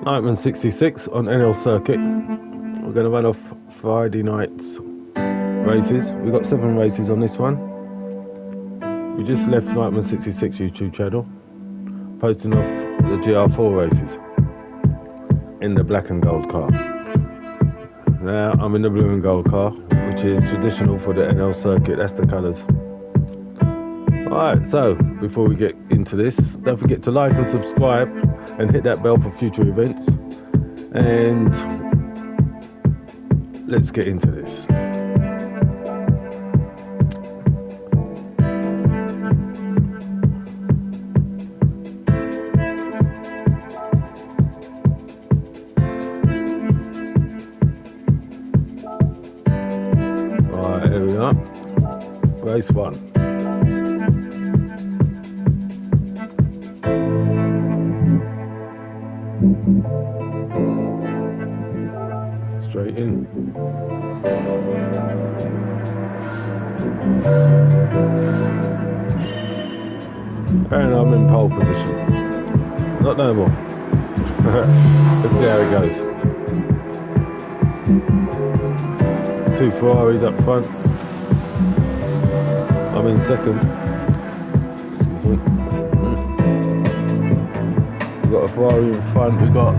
Nightman 66 on n-lcircuit. We're going to run off Friday night's races. We've got 7 races on this one. We just left Nightman 66 YouTube channel, posting off the GR3 races in the black and gold car. Now I'm in the blue and gold car, which is traditional for the n-lcircuit. That's the colours. Alright, so before we get into this, don't forget to like and subscribe and hit that bell for future events. And let's get into this. Alright, here we are. Race 1. Straight in. And I'm in pole position. Not no more. Let's see how it goes. 2 Ferraris up front. I'm in second. Excuse me. We've got a Ferrari in front. We've got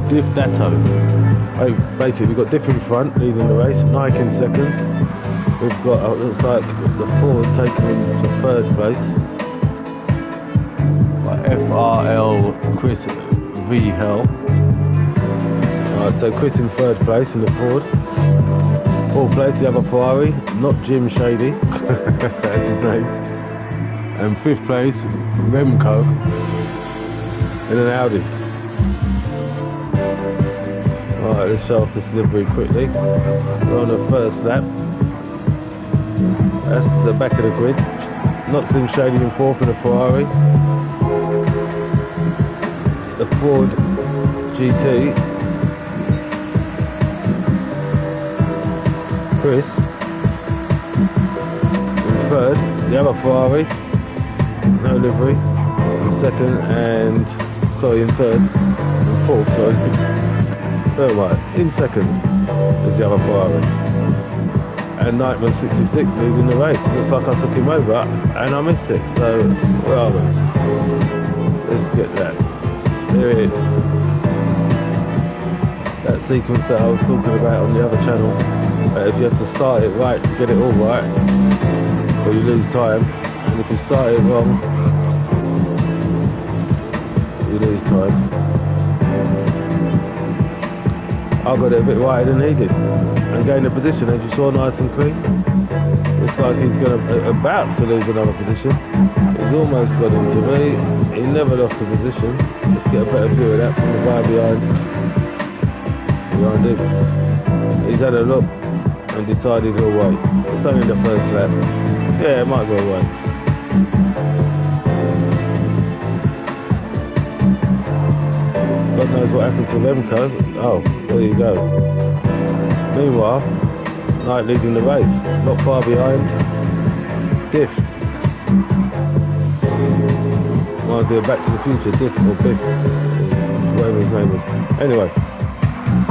Diff Datto. Basically, we've got Diff in front, leading the race. Nike in second. We've got, looks like the Ford taking into 3rd place. FRL Chris V Hell. Alright, so Chris in 3rd place in the Ford. 4th place, the other Ferrari, not Jim Shady. That's his name. And 5th place, Remco in an Audi. Alright, let's show off this livery quickly. We're on the first lap. That's the back of the grid. Not Slim Shady in 4th in the Ferrari. The Ford GT. Chris in 3rd. The other Ferrari, no livery, in 2nd and, sorry, in 3rd. In 4th, sorry. Oh, right, in 2nd is the other Ferrari. And Nightman 66 leading the race. Looks like I took him over and I missed it. So, where are we? Let's get that. There it is. That sequence that I was talking about on the other channel. If you have to start it right to get it all right, or you lose time. And if you start it wrong, you lose time. I got it a bit wider than he did and gained a position, as you saw, nice and clean. Looks like he's about to lose another position. He's almost got into me. He never lost a position. Let's get a better view of that from the guy behind him. He's had a look and decided he'll wait. It's only the first lap. Yeah, it might go away. God knows what happened to Remco. Oh, there you go. Meanwhile, Knight leading the race, not far behind Diff. Reminds me of Back to the Future, Diff or Biff, whatever his name was. Anyway,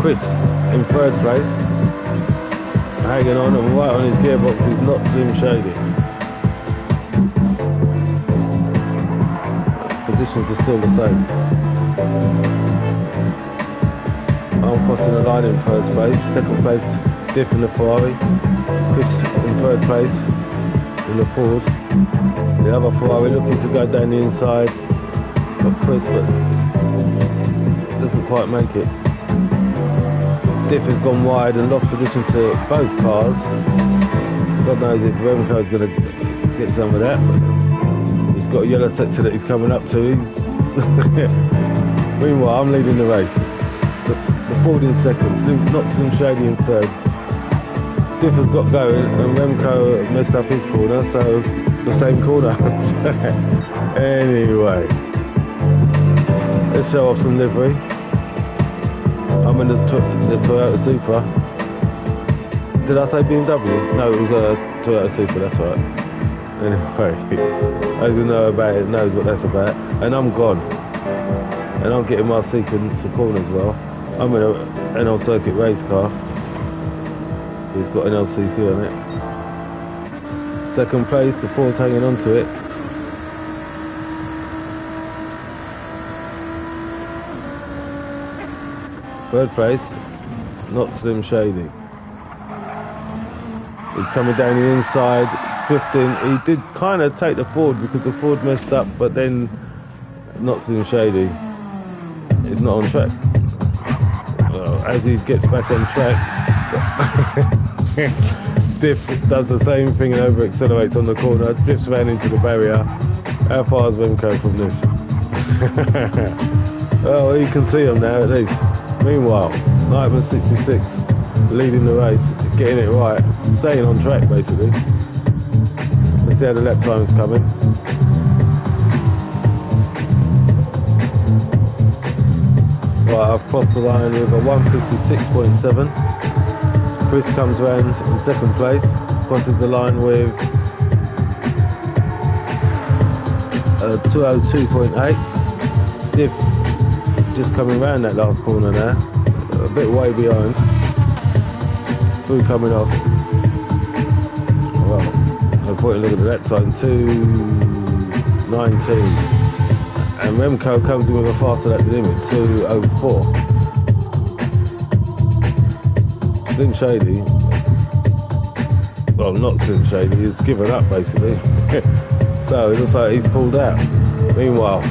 Chris in 3rd place, hanging on, and right on his gearbox is not Slim Shady. Positions are still the same. I'm crossing the line in 1st place, 2nd place Diff in the Ferrari, Chris in 3rd place in the Ford. The other Ferrari looking to go down the inside of Chris, but doesn't quite make it. Diff has gone wide and lost position to both cars. God knows if Remco's going to get some of that, but he's got a yellow sector that he's coming up to. Meanwhile, I'm leading the race. The Ford in 2nd, not Slim Shady in 3rd. Diff has got going and Remco messed up his corner, so the same corner. Anyway, let's show off some livery. I'm in the Toyota Supra. Did I say BMW? No, it was a Toyota Supra, that's right. Anyway, those who know about it knows what that's about. And I'm gone. And I'm getting my sequence of corners well. I'm in an n-lcircuit race car. It's got an LCC on it. Second place, the Ford's hanging on to it. Third place, not Slim Shady. He's coming down the inside, drifting. He did kind of take the Ford because the Ford messed up, but then not Slim Shady. It's not on track. As he gets back on track, Diff does the same thing and over accelerates on the corner, drifts around into the barrier. How far is Remco from this? Well, you can see him now at least. Meanwhile, Nightman 66 leading the race, getting it right, staying on track basically. Let's see how the lap time's coming. Right, I've crossed the line with a 156.7. Chris comes round in second place, crosses the line with a 202.8. Diff just coming round that last corner now, a bit way behind. Through coming off. Well, no point in looking at that time, 2:19. And Remco comes in with a faster lap than him at 2:04. Slim Shady, well, not Slim Shady, he's given up basically. So it looks like he's pulled out. Meanwhile,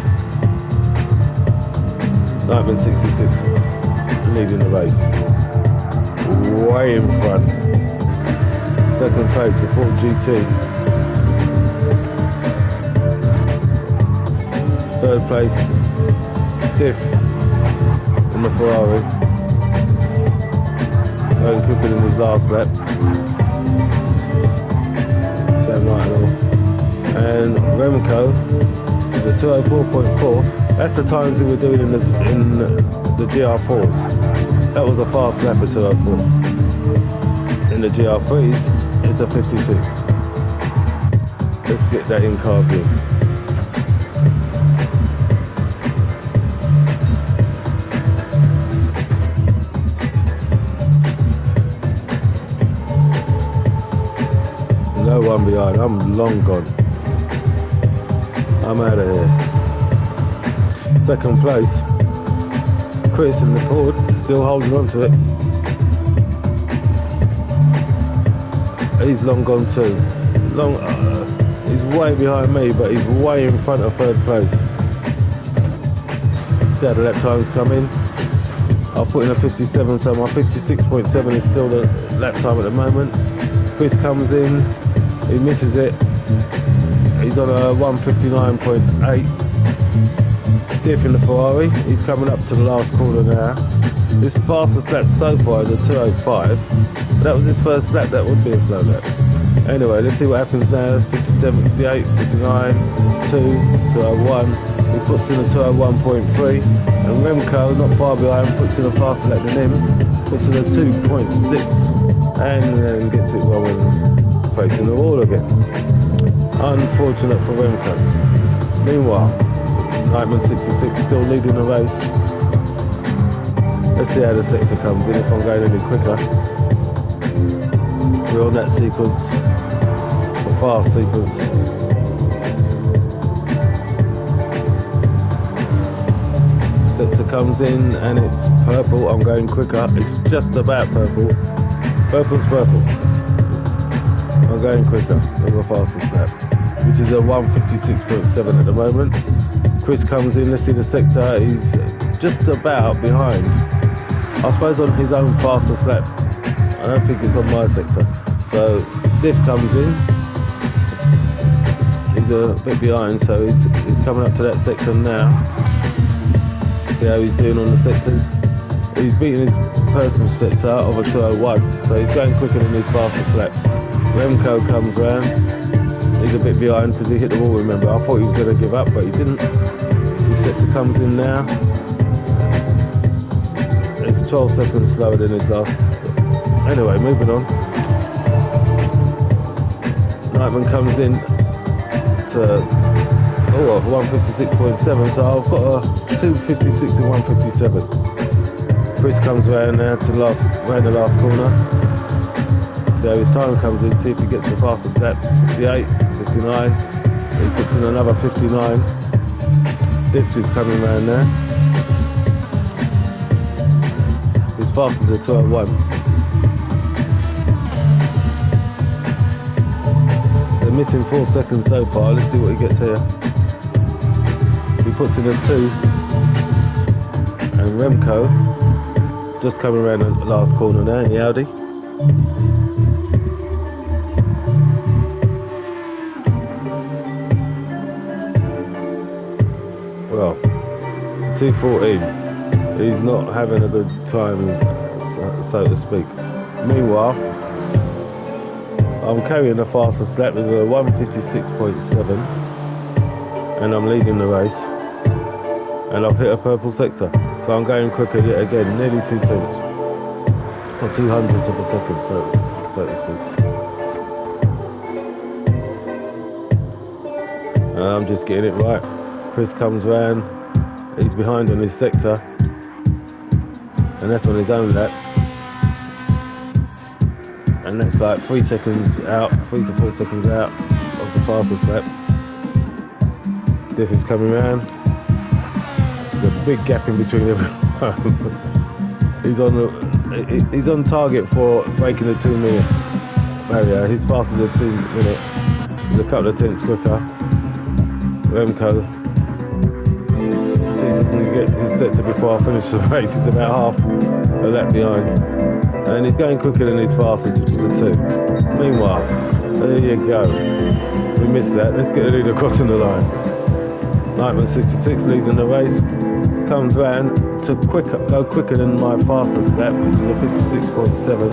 Nightman 66 leading the race, way in front. Second place, the Ford GT. Third place, Diff in the Ferrari. Going quicker in his last lap. Damn right and all. And Remco, the 204.4. That's the times we were doing in the GR4s. That was a fast lap at 204. In the GR3s, it's a 56. Let's get that in car view. No one behind, I'm long gone. I'm out of here. Second place, Chris in the Ford, still holding on to it. He's long gone too. He's way behind me, but he's way in front of third place. See how the lap times come in. I'll put in a 57, so my 56.7 is still the lap time at the moment. Chris comes in, he misses it. He's on a 159.8. Diff in the Ferrari, he's coming up to the last corner now. His fastest lap so far is a 2:05. That was his first lap, that would be a slow lap. Anyway, let's see what happens now. 57, 58, 59, 2, 2:01. He puts in a 2:01.3. And Remco, not far behind, puts in a faster lap than him. Puts in a 2.6. And then gets it rolling, facing the wall again. Unfortunate for Remco. Meanwhile, Nightman 66 still leading the race. Let's see how the sector comes in, if I'm going any quicker. We're on that sequence, the fast sequence. Sector comes in and it's purple, I'm going quicker. It's just about purple. Purple's purple. I'm going quicker than the fastest lap, which is a 156.7 at the moment. Chris comes in, let's see the sector, he's just about behind. I suppose on his own fastest lap. I don't think it's on my sector. So Diff comes in, he's a bit behind, so he's coming up to that sector now. See how he's doing on the sectors. He's beating his personal sector of a 2:01, so he's going quicker than his fastest lap. Remco comes round, he's a bit behind because he hit the wall, remember. I thought he was going to give up, but he didn't. His sector comes in now. It's 12 seconds slower than his last. Anyway, moving on. Nightman comes in, 156.7, so I've got a 256 and 157. Chris comes around now to the last corner. So his time comes in, see if he gets the fastest lap. 58, 59. He puts in another 59. Diffs is coming around now. His fastest is a 12.1. They're missing 4 seconds so far. Let's see what he gets here. He puts in a 2. And Remco just coming around the last corner now in the Audi. Well, 2:14. He's not having a good time, so to speak. Meanwhile, I'm carrying the fastest lap with a 156.7, and I'm leading the race. And I've hit a purple sector, so I'm going quicker yet again, nearly 2 tenths, or 200ths of a second, so to speak. And I'm just getting it right. Chris comes round, he's behind on his sector, and that's on his own lap, and that's like 3 seconds out, 3 to 4 seconds out of the fastest lap. Diff is coming round. There's a big gap in between everyone. he's on target for breaking the 2 minute barrier. He's faster than 2 minutes. He's a couple of tenths quicker. Remco, see if he can get his sector before I finish the race. He's about half a lap behind, and he's going quicker than his fastest, which is a 2. Meanwhile, there you go. We missed that. Let's get the leader crossing the line. Nightman 66 leading the race. Comes round to go quicker than my fastest lap, which is a 56.7.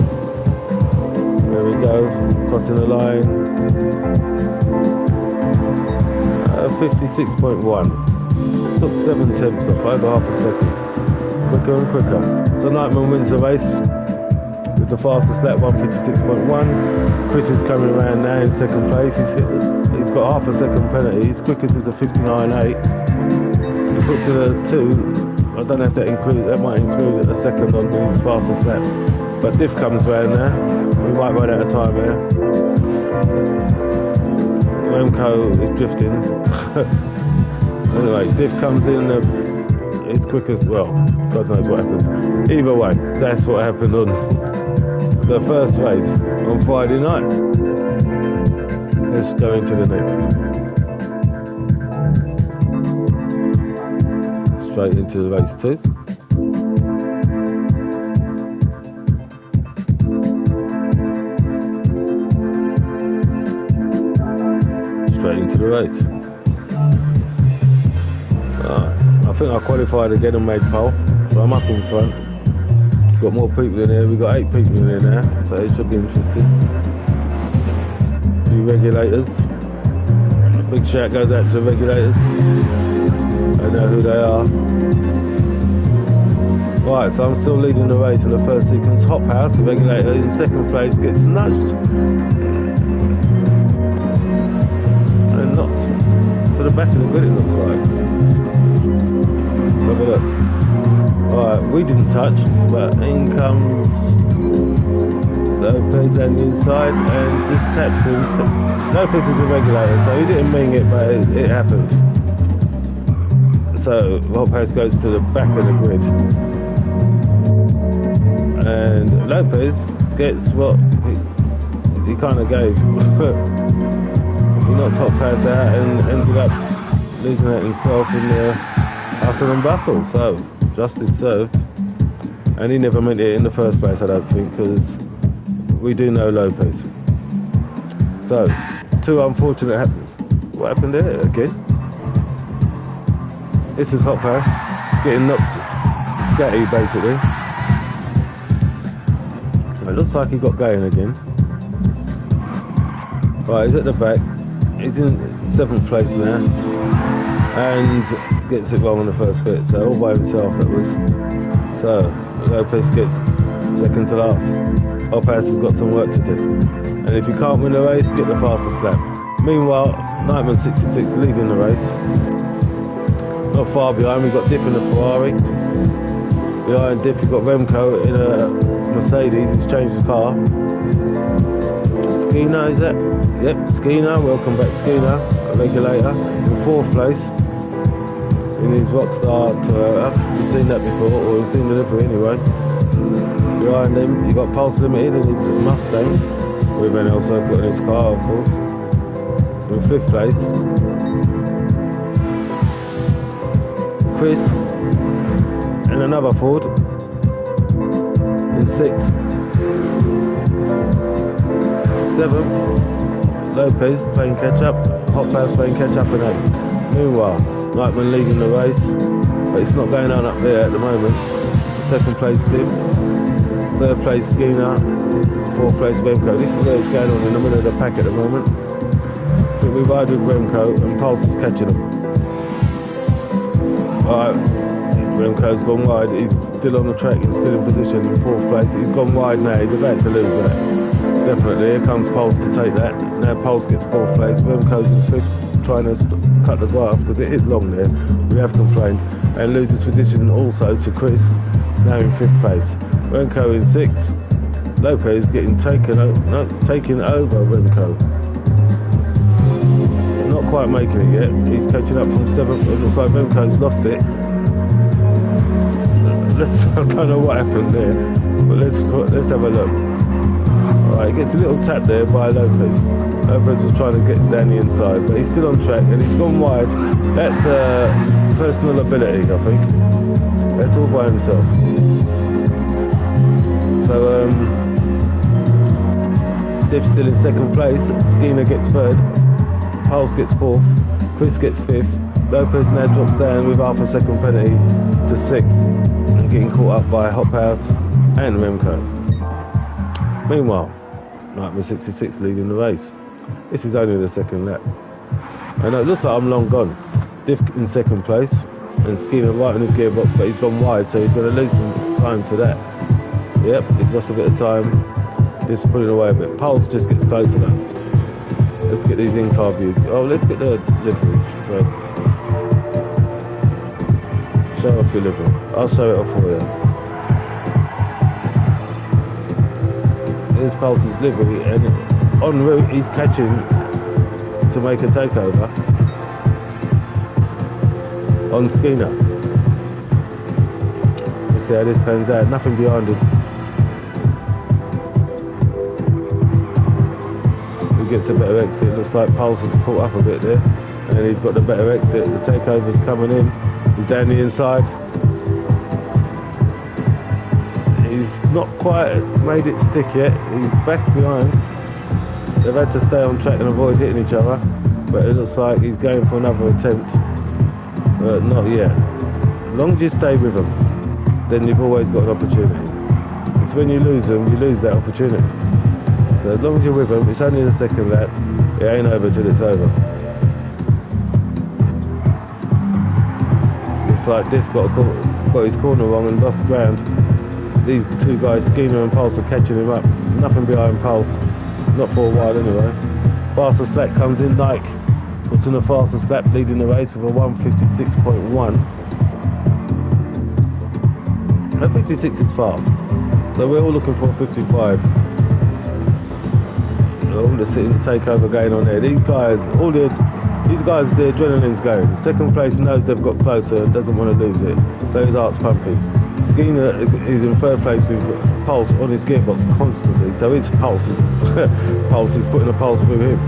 There we go, crossing the line. 56.1. Took 7 tenths off, over half a second. Quicker and quicker. So Nightman wins the race with the fastest lap, 156.1. Chris is coming around now in second place. He's got half a second penalty. His quickest is a 59.8. He puts in a 2. I don't know if that might include a second on his fastest lap. But Diff comes round now. We might run out of time here. Remco is drifting. Anyway, Diff comes in his quickest, well, God knows what happened. Either way, that's what happened on the first race on Friday night. Let's go into the next. Straight into the race 2. Straight into the race. I think I qualified again and made pole, so I'm up in front. Got more people in here. We've got 8 people in here now, so it should be interesting. Few regulators. A big shout goes out to the regulators. I know who they are. Right, so I'm still leading the race in the first sequence. Hop House, the regulator in second place, gets nudged and knocked to the back of the grid, it looks like. Have a look. Alright, we didn't touch, but in comes Lopez on the inside and just taps him. Lopez is a regulator, so he didn't mean it, but it happened. So Lopez goes to the back of the grid, and Lopez gets what he kind of gave. He knocked Hot Pass out and ended up losing it himself in the hustle and bustle. So justice served, and he never meant it in the first place, I don't think, because we do know Lopez. So 2 unfortunate what happened there again? This is Hot Pass getting knocked scatty basically. It looks like he got going again. Right, he's at the back. He's in 7th place now, and gets it wrong on the first fit. So all by himself that was. So Lopez gets second to last. Hot Pass has got some work to do, and if you can't win the race, get the fastest lap. Meanwhile, Nightman 66 leading the race. Not far behind, we've got Dip in the Ferrari. Behind Dip, you've got Remco in a Mercedes. He's changed his car. Skeena, is that? Yep, Skeena. Welcome back, Skeena. Regulator in 4th place in his Rockstar Toyota. You've seen that before, or you've seen the livery anyway. Behind him, you've got Pulse Limited in his Mustang with n-lcircuit in his car, of course. In 5th place, Chris and another Ford in 6th. 7th, Lopez playing catch up, Hot Pads playing catch up in 8th. Meanwhile, Nightman leading the race, but it's not going on up there at the moment. 2nd place Dip, 3rd place Skeena, 4th place Remco. This is where it's going on in the middle of the pack at the moment. I think we ride with Remco and Pulse is catching him. Alright, Remco's gone wide, he's still on the track, he's still in position in 4th place. He's gone wide now, he's about to lose that. Definitely, here comes Pulse to take that. Now Pulse gets 4th place, Remco's in 5th, trying to cut the grass because it is long there, we have complained, and loses position also to Chris, now in 5th place. Remco in 6th, Lopez getting taken over Remco. Not quite making it yet, he's catching up from 7th, it looks like Remco's lost it. I don't know what happened there, but let's have a look. Alright, gets a little tap there by Lopez. Lopez was trying to get down the inside, but he's still on track and he's gone wide. That's personal ability, I think. That's all by himself. So, Dip's still in 2nd place. Skeena gets 3rd. Pulse gets 4th. Chris gets 5th. Lopez now drops down with half a second penalty to 6th and getting caught up by Hot House and Remco. Meanwhile, Nightman 66 leading the race. This is only the 2nd lap. And it looks like I'm long gone. Diff in 2nd place and Skeena right on his gearbox, but he's gone wide, so he's going to lose some time to that. Yep, he's lost a bit of time. Just pulling away a bit. Pulse just gets closer now. Let's get these in-car views. Oh, let's get the livery first. Show off your livery. I'll show it off for you. Here's Pulse's livery, and en route he's catching to make a takeover on Skeena. Let's see how this pans out. Nothing behind him. He gets a better exit. Looks like Pulse has caught up a bit there, and he's got the better exit. The takeover's coming in. He's down the inside. He's not quite made it stick yet. He's back behind. They've had to stay on track and avoid hitting each other, but it looks like he's going for another attempt, but not yet. As long as you stay with them, then you've always got an opportunity. It's when you lose them, you lose that opportunity. So as long as you're with them, it's only the 2nd lap. It ain't over till it's over. It's like Diff got his corner wrong and lost ground. These 2 guys, Skeena and Pulse, are catching him up. Nothing behind Pulse. Not for a while anyway. Fastest lap comes in Nike. What's in the fastest lap leading the race with a 1:56.1. That 56 is fast. So we're all looking for a 55. All the sitting takeover going on there. These guys, the adrenaline's going. 2nd place knows they've got closer and doesn't want to lose it. So his heart's pumping. Skeena is in 3rd place with Pulse on his gearbox constantly, so his Pulse is putting a pulse through him,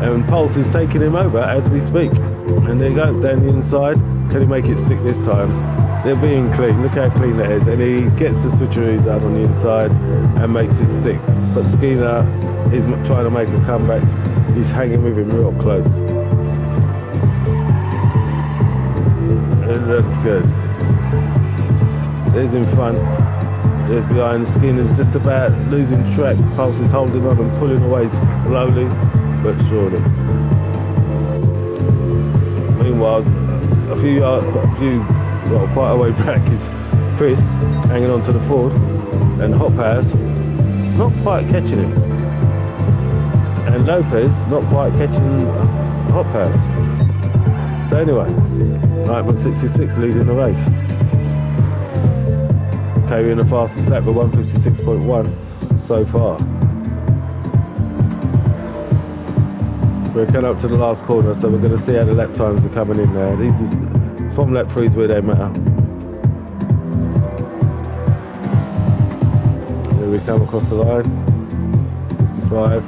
and Pulse is taking him over as we speak. And there he goes down the inside. Can he make it stick this time? They're being clean. Look how clean that is, and he gets the switcheroo done on the inside and makes it stick. But Skeena is trying to make a comeback. He's hanging with him real close. It looks good. There's in front, there's behind. Skinner's just about losing track. Pulse is holding on and pulling away slowly but surely. Meanwhile, quite a way back is Chris hanging on to the Ford, and Hot House not quite catching him. and Lopez not quite catching Hophouse. So anyway, Nightman 66 leading the race, carrying the fastest lap of 156.1 so far. We're coming up to the last corner, so we're going to see how the lap times are coming in there. These are from lap 3 is where they matter. Here we come across the line, 55,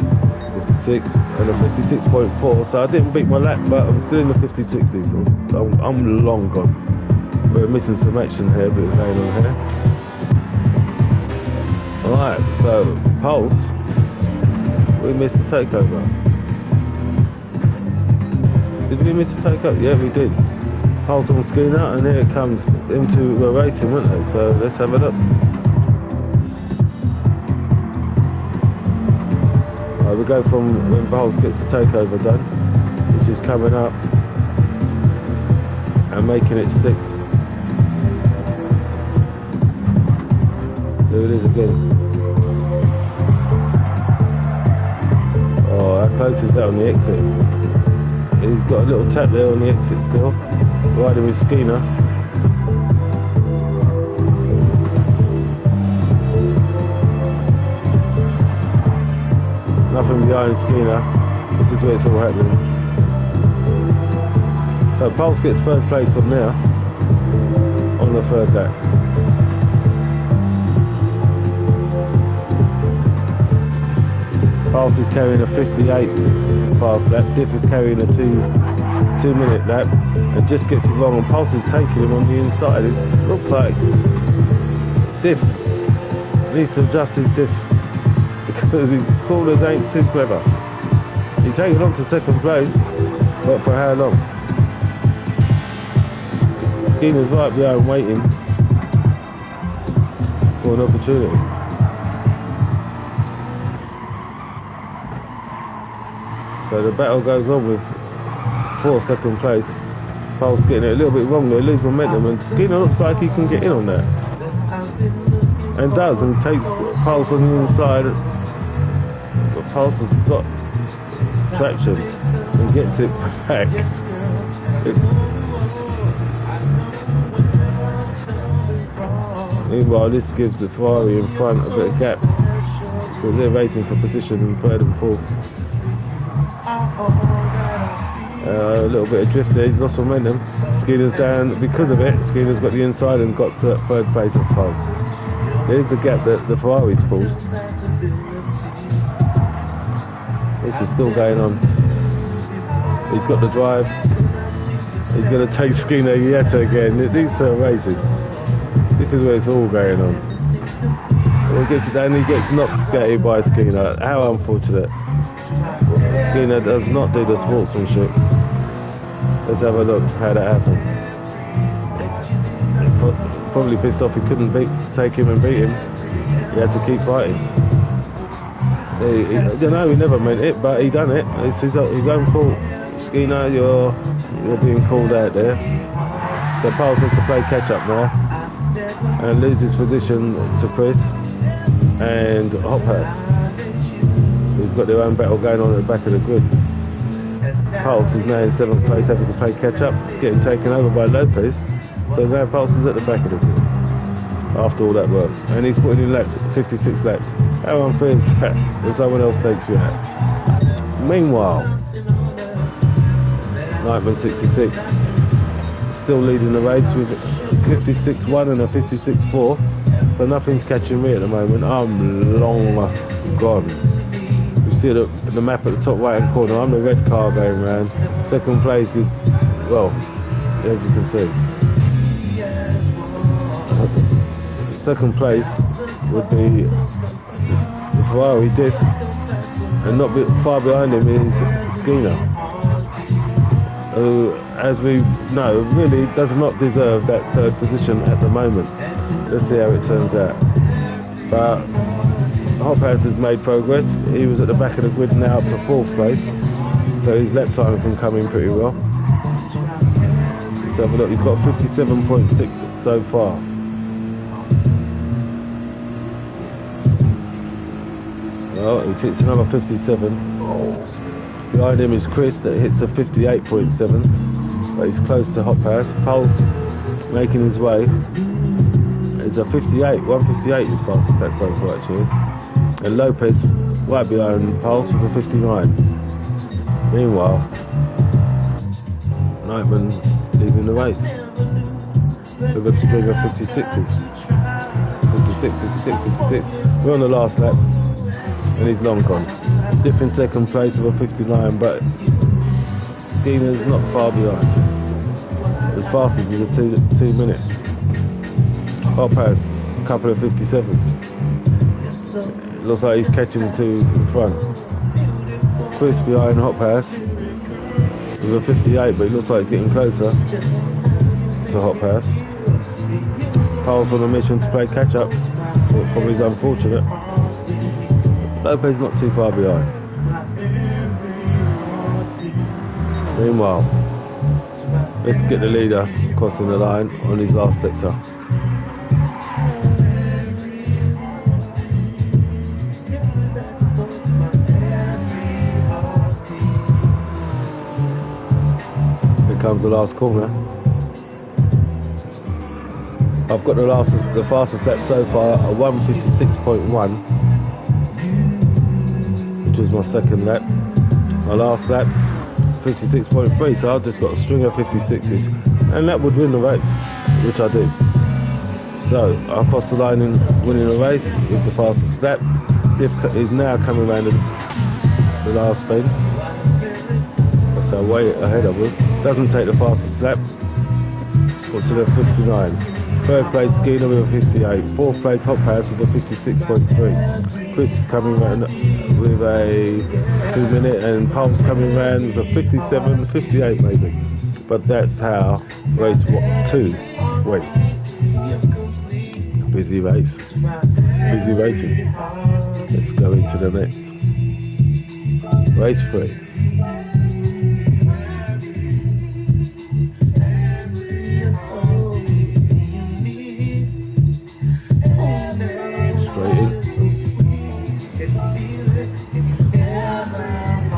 56, and a 56.4. So I didn't beat my lap, but I'm still in the 50-60s. So I'm long gone. We're missing some action here, but it's going on here. Alright, so Pulse, we missed the takeover. Did we miss the takeover? Yeah, we did. Pulse on Skeena, and here it comes into the racing, wouldn't it? So let's have a look. We go from when Pulse gets the takeover done, which is coming up and making it stick. There it is again. Oh, how close is that on the exit? He's got a little tap there on the exit still, riding with Skeena. Nothing behind Skeena. This is where it's all happening. So Pulse gets third place from there on the third lap. Pulse is carrying a 58 fast lap. Diff is carrying a 2 minute lap, and just gets it wrong, and Pulse is taking him on the inside. It looks like Diff needs to adjust his diff, because his corners ain't too clever. He's hanging on to second place, but for how long? Skeena's right behind waiting for an opportunity. So the battle goes on with 4 second place. Pulse getting it a little bit wrong there, lose momentum, and Skeena looks like he can get in on that. And does, and takes Pulse on the inside. But Pulse has got traction and gets it back. Meanwhile, this gives the Ferrari in front a bit of gap, because they're racing for position in third and fourth. A little bit of drift there, he's lost momentum. Skeena's down because of it. Skeena's got the inside and got to third place of Pulse. There's the gap that the Ferrari's pulled. This is still going on. He's got the drive. He's going to take Skeena yet again. These two are racing. This is where it's all going on. When he gets it down, he gets knocked scattered by Skeena. How unfortunate. Skeena does not do the sportsmanship. Let's have a look how that happened. Probably pissed off he couldn't take him and beat him. He had to keep fighting. You know, he never meant it, but he done it. It's his own fault. Skeena, you're being called out there. So Pulse has to play catch up now and loses position to Chris and Hophouse. He's got their own battle going on at the back of the grid. Pulse is now in 7th place, having to play catch up, getting taken over by Lopez. So now Pulse is at the back of the grid after all that work, and he's putting in laps, 56 laps. How unfair is that when someone else takes you out? Meanwhile, Nightman 66 still leading the race with 56.1 and a 56.4, so nothing's catching me at the moment. I'm long gone. You see the map at the top right hand corner. I'm the red car going round. Second place is, well, as you can see, second place would be the Ferrari Diff, and not far behind him is Skeena, who, as we know, really does not deserve that third position at the moment. Let's see how it turns out. But Hophouse has made progress. He was at the back of the grid, now up to 4th place, so his lap time can come in pretty well. Let's have a look. He's got 57.6 so far. Well, he hits another 57. Behind him is Chris that hits a 58.7, but he's close to Hot Pass. Pulse making his way. It's a 58, 158 is fast attack so far actually. And Lopez right behind Pulse with a 59. Meanwhile, Nightman leading the race with a string of 56s. 56, 56, 56. We're on the last lap and he's long gone. Diff in second place with a 59, but Skinner's not far behind. As fast as he's a 2 minutes. Hot Pass, a couple of 57s. It looks like he's catching the two in front. Chris behind Hot Pass with a 58, but it looks like he's getting closer to Hot Pass. Carl's on a mission to play catch up, probably is unfortunate. Lopez not too far behind. Meanwhile, let's get the leader crossing the line on his last sector. Here comes the last corner. I've got the fastest lap so far, a 156.1, which is my second lap. My last lap, 56.3, so I've just got a string of 56s, and that would win the race, which I do. So I crossed the line in winning the race with the fastest lap. This is now coming around the last bend. That's how way ahead I was. Doesn't take the fastest lap. Got to the 59. Third place Skinner with a 58. Fourth place Hot Pass with a 56.3. Chris is coming around with a 2 minute, and Pulse coming around with a 57, 58 maybe. But that's how race 2 went. Busy race. Busy racing. Let's go into the next. Race 3.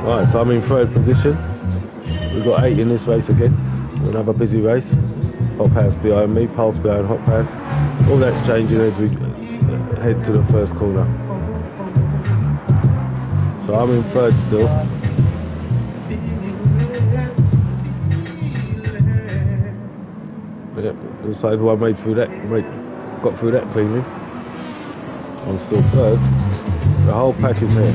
Right, so I'm in third position. We've got 8 in this race again. Another busy race. Hot Pass behind me, Pulse behind Hot Pass. All that's changing as we head to the first corner. So I'm in third still. Yep, looks like everyone got through that cleanly. I'm still third. The whole pack is here.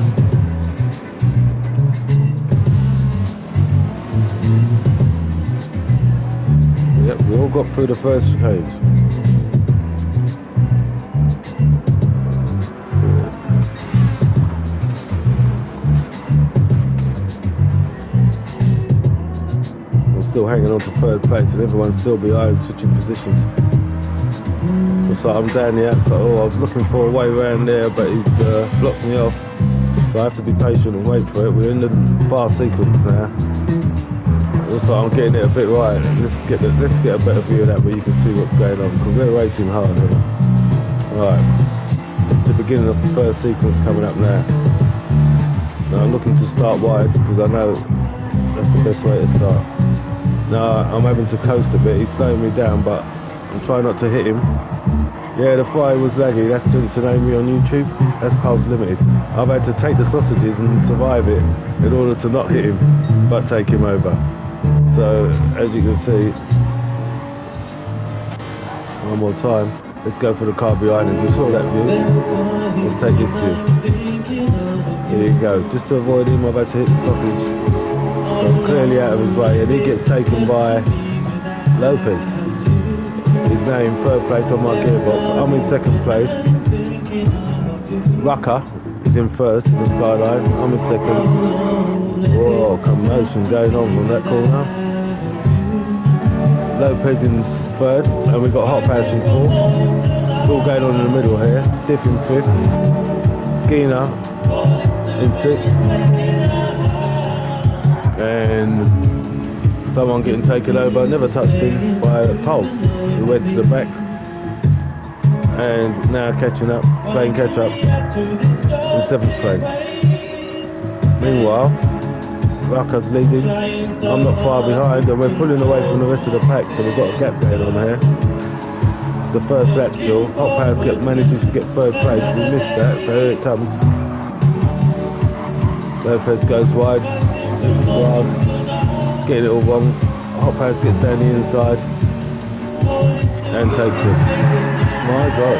Yep, we all got through the first phase. I'm still hanging on to third place and everyone's still behind, switching positions. So I'm down the outside. Oh, I was looking for a way around there, but he's blocked me off. So I have to be patient and wait for it. We're in the far sequence now. Looks like I'm getting it a bit right. Let's get a better view of that where you can see what's going on, because we're racing hard here. Alright, it's the beginning of the first sequence coming up now. Now I'm looking to start wide because I know that's the best way to start. Now I'm having to coast a bit. He's slowing me down, but I'm trying not to hit him. Yeah, the fry was laggy. That's Jensen Amy on YouTube. That's Pulse Limited. I've had to take the sausages and survive it in order to not hit him, but take him over. So, as you can see, one more time, let's go for the car behind us. You saw that view. Let's take this view. Here you go. Just to avoid him, I've had to hit the sausage. So I'm clearly out of his way, and he gets taken by Lopez. He's now in third place on my gearbox. I'm in second place. Rucker is in first in the skyline. I'm in second. Whoa, commotion going on that corner. Lopez in third, and we've got Hot Pass in fourth. It's all going on in the middle here. Diff in fifth. Skinner in sixth. And someone getting taken over, never touched him, by Pulse, who went to the back. And now catching up, playing catch up in seventh place. Meanwhile, Rucker's leading. I'm not far behind, and we're pulling away from the rest of the pack, so we've got a gap going on here. It's the first lap still. Hot Powers manages to get third place. We missed that, so here it comes. Lopez goes wide. Getting it all wrong. Hot Powers gets down the inside and takes it. My God,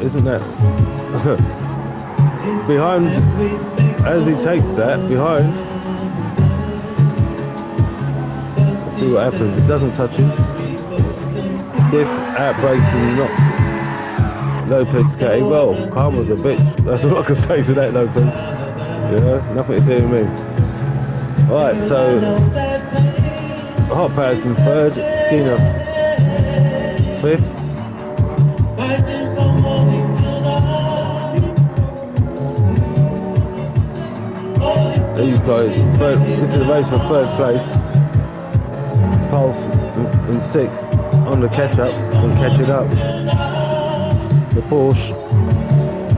isn't that behind? As he takes that behind, let's see what happens. It doesn't touch him. This outbreaks and knocks Lopez K. Well, karma's a bitch. That's all I can say to that, Lopez. You know, nothing to do with me. Alright, so Hot Powers in third, Skinner fifth. These guys, this is a race for third place. Pulse in sixth on the catch up and catching up. The Porsche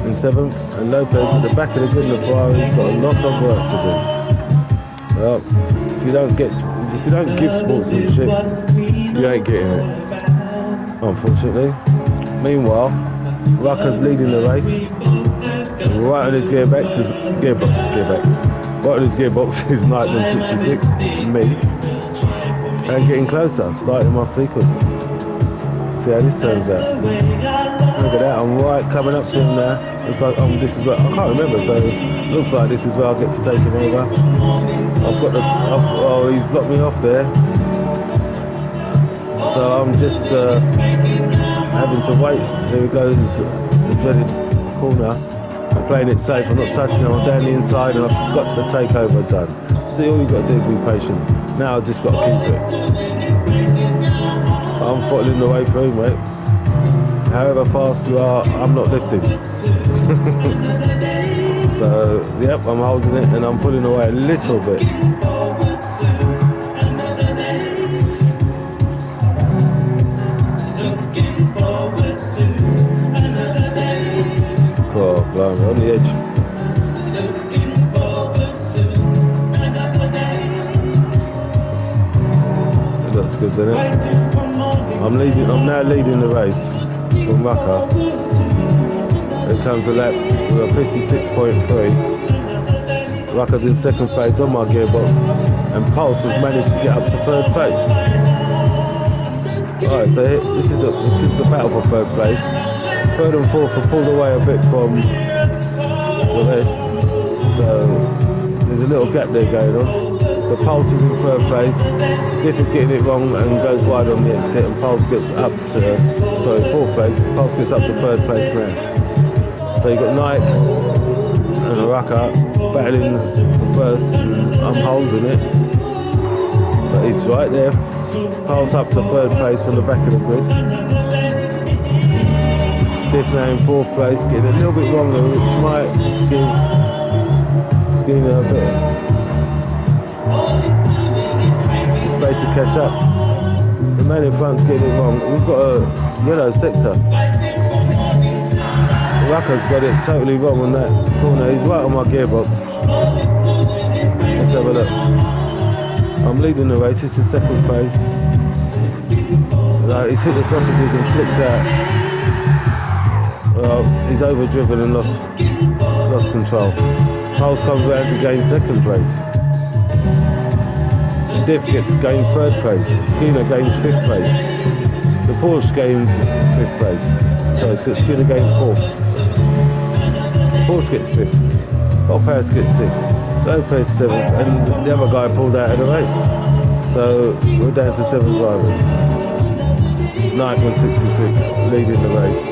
in seventh, and Lopez at the back of the grid. The Ferrari's got a lot of work to do. Well, if you don't give sportsmanship, you ain't getting it, unfortunately. Meanwhile, Rucker's leading the race. Right on his gearbox is Right on his gearbox is Nightman 66, me, and getting closer, starting my sequence. See how this turns out. Look at that, I'm right coming up to him now. It's like, this is where, I can't remember, so it looks like this is where I'll get to take him over. Oh, he's blocked me off there. So I'm just having to wait. There he goes, the dreaded corner. I'm playing it safe, I'm not touching it, I'm down the inside and I've got the takeover done. See, all you've got to do is be patient. Now I've just got to keep it. I'm throttling the way through, mate. However fast you are, I'm not lifting. So, yep, I'm holding it and I'm pulling away a little bit. Oh, blimey, on the edge. It looks good, doesn't it? I'm now leading the race from Rucker. Here comes a lap with a 56.3. Rucker's in second place on my gearbox, and Pulse has managed to get up to third place. Alright, so this is the battle for third place. Third and fourth have pulled away a bit from the rest, so there's a little gap there going on. So Pulse is in third place, Diff is getting it wrong and goes wide on the exit, and Pulse gets up to, fourth place, Pulse gets up to third place now. So you've got Nike and Rucker battling for first, and I'm holding it, but he's right there. Pulse up to third place from the back of the grid. Diff now in fourth place, getting a little bit longer, which might give Skinner a bit of space to catch up. The man in front's getting it wrong. We've got a yellow sector. Rucker's got it totally wrong on that corner. He's right on my gearbox. Let's have a look. I'm leading the race. This is second phase. He's hit the sausages and flicked out. Well, he's overdriven and lost control. Pulse comes around to gain second place. Diff gains third place. Skinner gains fifth place. The Porsche gains fifth place. So Skinner gains fourth. Porsche gets fifth. Hot Powers gets sixth. Lopez seventh, and the other guy pulled out of the race. So we're down to 7 drivers. Nightman 66 leading the race.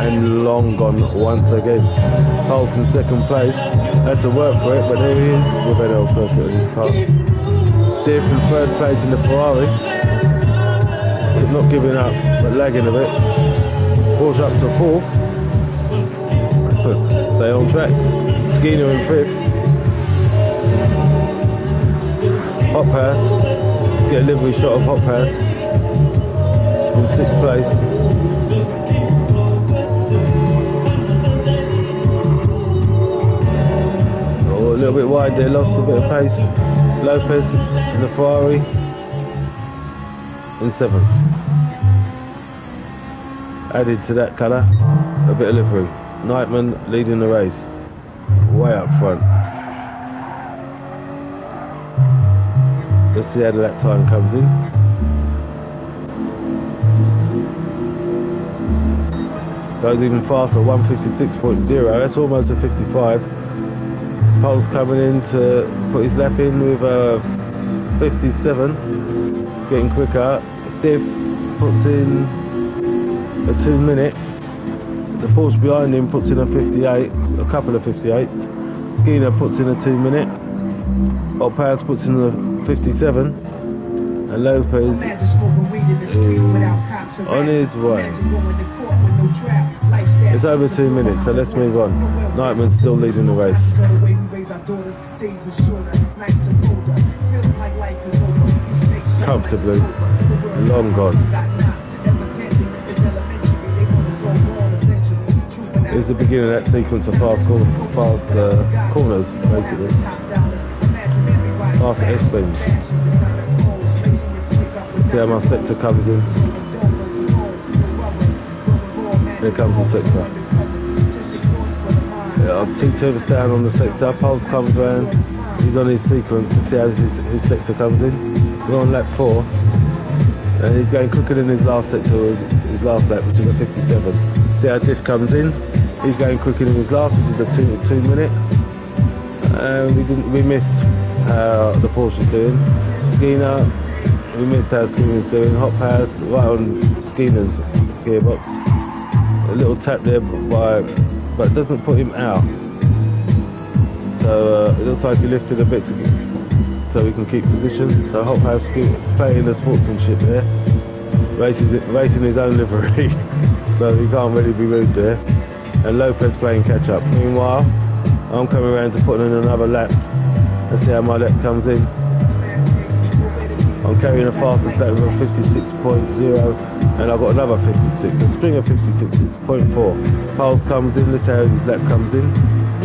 And long gone once again. Pulse in second place, had to work for it, but there he is with n-lcircuit in his car. Diff in third place in the Ferrari, not giving up, but lagging a bit. Porsche up to fourth, stay on track. Skinner in fifth. Hot Powers, get a livery shot of Hot Powers in sixth place. little bit wide there, lost a bit of pace. Lopez in the Ferrari in 7th. Added to that colour, a bit of livery. Nightman leading the race, way up front. Let's see how the lap time comes in. Goes even faster, 156.0, that's almost a 55. Pole's coming in to put his lap in with a 57, getting quicker. Diff puts in a 2 minute. The Porsche behind him puts in a 58, a couple of 58s. Skeena puts in a 2 minute. Hot Pass puts in a 57. And Lopez is on his way. It's over 2 minutes, so let's move on. Nightman's still leading the race. Comfortably, long gone. It's the beginning of that sequence of fast corners, basically. Fast S-beams. See how my sector comes in. Here comes the sector. Yeah, I'll see Turbos down on the sector. Pulse comes round. He's on his sequence to see how his sector comes in. We're on lap 4. And he's going quicker than his last sector, his last lap, which is a 57. See how Diff comes in. He's going quicker than his last, which is a 2 minute. And we missed how the Porsche is doing. Skeena, we missed how Skeena's doing. Hot Pass right on Skeena's gearbox. A little tap there, but it doesn't put him out. So it looks like he lifted a bit so we can keep position. So Hot Pass playing the sportsmanship there, racing his own livery, so he can't really be rude there. And Lopez playing catch up. Meanwhile, I'm coming around to put in another lap. Let's see how my lap comes in. I'm carrying a fastest lap with a 56.0, and I've got another 56. A string of 56s, 0.4. Pulse comes in, let's see how his lap comes in.